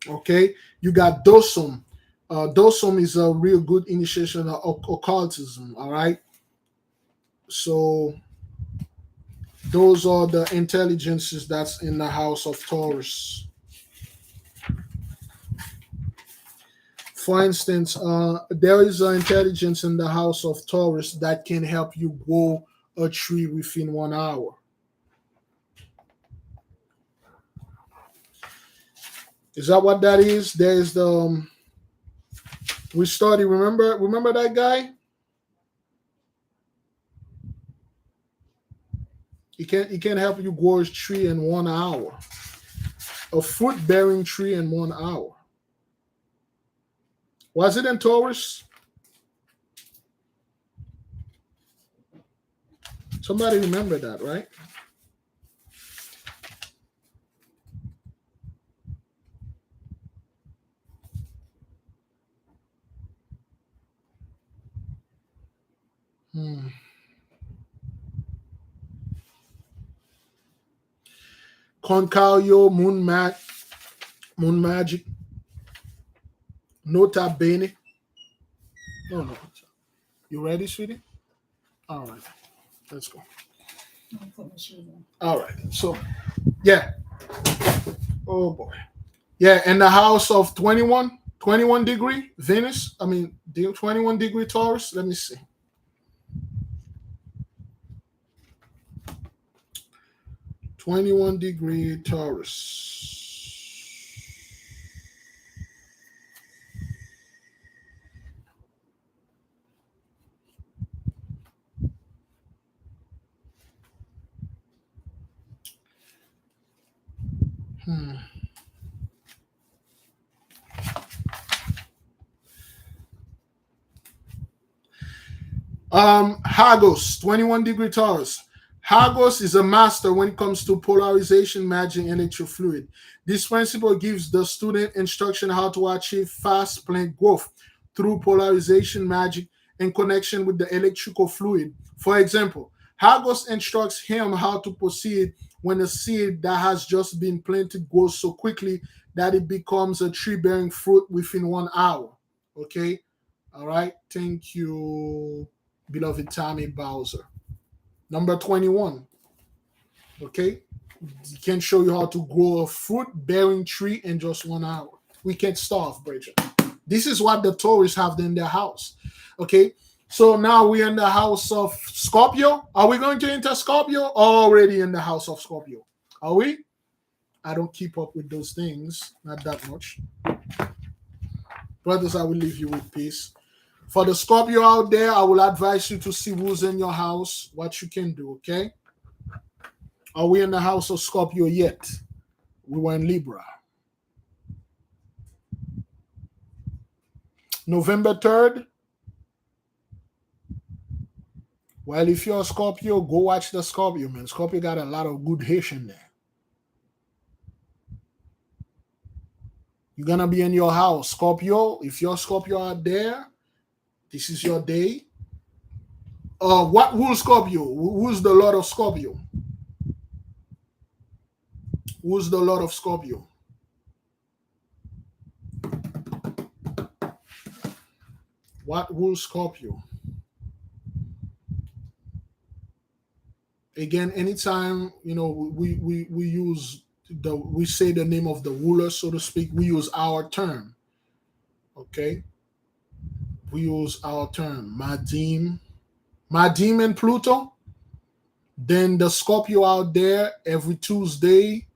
Okay, you got Dosum. Dosum is a real good initiation of occultism. All right, so those are the intelligences that's in the house of Taurus. For instance, there is an intelligence in the house of Taurus that can help you grow a tree within 1 hour. Is that what that is? There is the we study. Remember that guy? He can help you grow a tree in 1 hour, a fruit bearing tree in 1 hour. Was it in Taurus? Somebody remember that, right? Concalio, Moon Magic, Nota Bene. Oh no. You ready, sweetie? All right. Let's go. All right. So, yeah. Oh boy. Yeah, in the house of 21 degree Venus. I mean, 21 degree Taurus. Let me see. 21 degree Taurus. Hagos, 21-degree Taurus. Hagos is a master when it comes to polarization, matching electric fluid. This principle gives the student instruction how to achieve fast plant growth through polarization, magic, and connection with the electrical fluid. For example, Hagos instructs him how to proceed when a seed that has just been planted grows so quickly that it becomes a tree bearing fruit within 1 hour. Okay? All right. Thank you, beloved Tommy Bowser. Number 21. Okay. He can show you how to grow a fruit bearing tree in just 1 hour. We can't starve, Bridget. This is what the tourists have in their house. Okay. So now we're in the house of Scorpio. Are we going to enter Scorpio? Already in the house of Scorpio. Are we? I don't keep up with those things. Not that much. Brothers, I will leave you with peace. For the Scorpio out there, I will advise you to see who's in your house, what you can do, okay? Are we in the house of Scorpio yet? We were in Libra. November 3rd. Well, if you're a Scorpio, go watch the Scorpio, man. Scorpio got a lot of good Haitian there. You're going to be in your house. Scorpio, if you're Scorpio out there, this is your day. What rules Scorpio? Who's the Lord of Scorpio? Who's the Lord of Scorpio? What rules Scorpio? Again, anytime we say the name of the ruler, so to speak, we use our term. Okay, we use our term. Madim and Pluto. Then the Scorpio out there, every Tuesday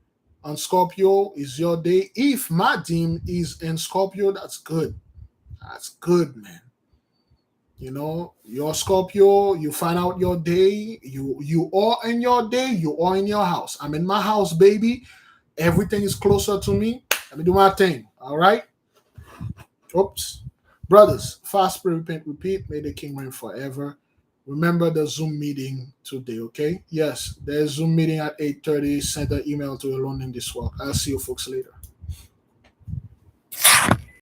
on Scorpio is your day. If Madim is in Scorpio, that's good. That's good, man. Your Scorpio, you find out your day. You are in your day. You are in your house. I'm in my house, baby. Everything is closer to me. Let me do my thing. All right. Oops. Brothers, fast, pray, repent, repeat. May the King reign forever. Remember the Zoom meeting today, okay? Yes, there's Zoom meeting at 8:30. Send an email to Alone in This Walk. I'll see you folks later.